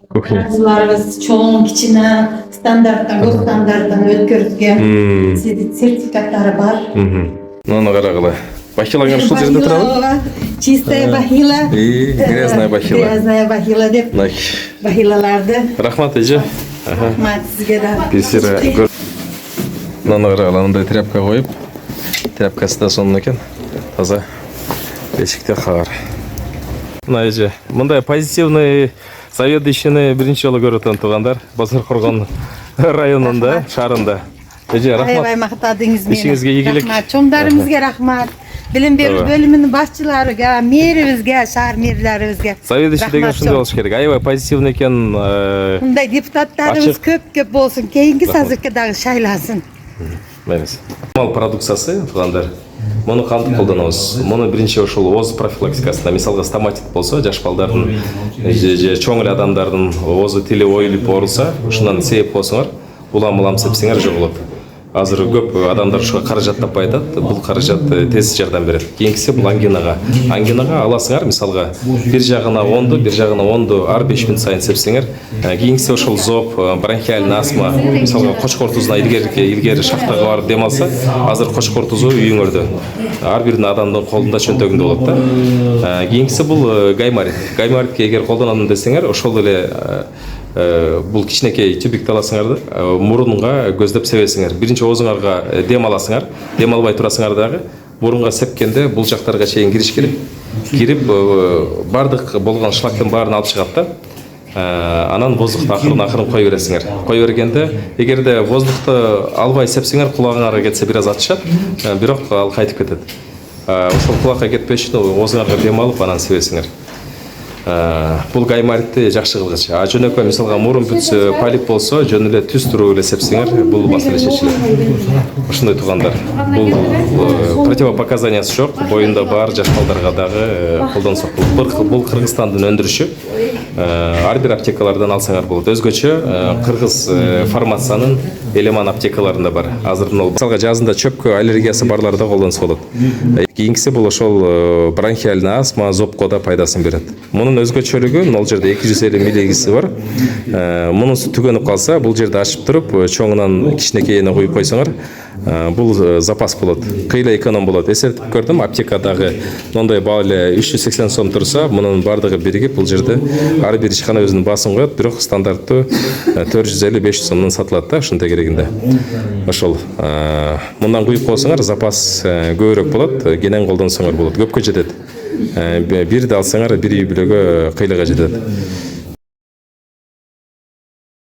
кухня. Таразаларыбыз чоң, кичине, стандарттан, госстандарттан өткөрүлгөн сертификаттары бар. Муну карагыла. Бахилаңар ушул жерде турабы? Чистая бахила. Грязная бахила. Грязная бахила деп. Бахилаларды. Рахмат эже. Рахмат сизге да. Писира. Муну карагыла, мындай тряпка коюп, тряпкасы да сонун экен. Таза. Бешикте кагар. Мына эже, мындай позитивный заведующийни биринчи жолу көрүп атам туугандар. Базар Коргон районунда, шаарында. Эже, рахмат. Аябай мактадыңыз мени. Ишиңизге ийгилик. Рахмат. Чоңдарыбызга рахмат. Билим берүү бөлүмүнүн башчыларыга, мэрибизге, шаар мэрлерибизге. Заведующий деген ушундай болуш керек. Аябай позитивный экен. Мындай депутаттарыбыз көп болсун. Кийинки созывке дагы шайласын. Мейли. Мал продукциясы туугандар. Муну кантип колдонобуз? Муну биринчи ошол ооз профилактикасында, мисалга стоматит болсо, жаш балдардын же чоң эле адамдардын оозу тили оюлуп оорулса, ушундан себеп болсоңор, улам сепсеңер жок болот. Азыр көп адамдар ушуга каражат таппай атат. Бул каражат тез жардам берет. Кийинкиси бул ангинага. Ангинага аласыңар, мисалга бир жагына 10ду, бир жагына 10ду ар 5 мүнөт сайын сепсеңер. Кийинкиси ошол зоб, бронхиальный астма, мисалга кочкор тузуна илгери шахтага барып дем алса, азыр кочкор тузу үйүңөрдө. Ар бир адамдын колунда, чөнтөгүндө болот да. Кийинкиси бул гаймарит. Гаймаритке эгер колдонам десеңер, ошол эле бул кичинекей тюбикти аласыңар да, мурунга көздөп себесиңер. Биринчи оозуңарга дем аласыңар, дем албай турасыңар дагы, мурунга сепкенде бул жактарга чейин кириш керек. Кирип бардык болгон шлактын баарын алып чыгат да. Анан воздухту акырын кой бересиңер. Кой бергенде, эгерде воздухту албай сепсиңер, кулагыңарга кетсе бир аз атышат, бирок ал кайтып кетет. Ошол кулакка кетпеш үчүн оозуңарга дем алып анан себесиңер. Бул гаймаритти жакшы кылгыч. Жөнөкөй мисалга мурун бүтсө, полип болсо, жөн эле түз туруп эле сепсиңер, бул баса эле чечилет. Ушундай туугандар. Бул противопоказаниясы жок, боюнда бар жаш балдарга дагы колдонсок болот. Бул Кыргызстандын өндүрүшү. Ар бир аптекалардан алсаңар болот. Өзгөчө кыргыз фармациянын Элеман аптекаларында бар. Азырдын ол мисалга жазында чөпкө аллергиясы барларда колдонсо болот. Кийинкиси бул ошол бронхиальный астма, зобко да пайдасын берет. Мунун өзгөчөлүгү, ал жерде 250 миллигиси бар. Мунусу түгөнүп калса, бул жерде ачып туруп, чоңунан кичинекейине куюп койсоңор, бул запас болот, кыйла эконом болот. Эсептеп көрдүм, аптекадагы мындай баалы эле 380 сом турса, мунун бардыгы биригип бул жерде ар бир ишкана өзүнүн баасын коет, бирок стандарттуу 450-500 сомдон сатылат да ошонто керегинде. Ошол мындан куюп койсоңор запас көбүрөөк болот, кенен колдонсоңор болот, көпкө жетет. Бирди алсаңар бир үй бүлөгө кыйлыга жетет.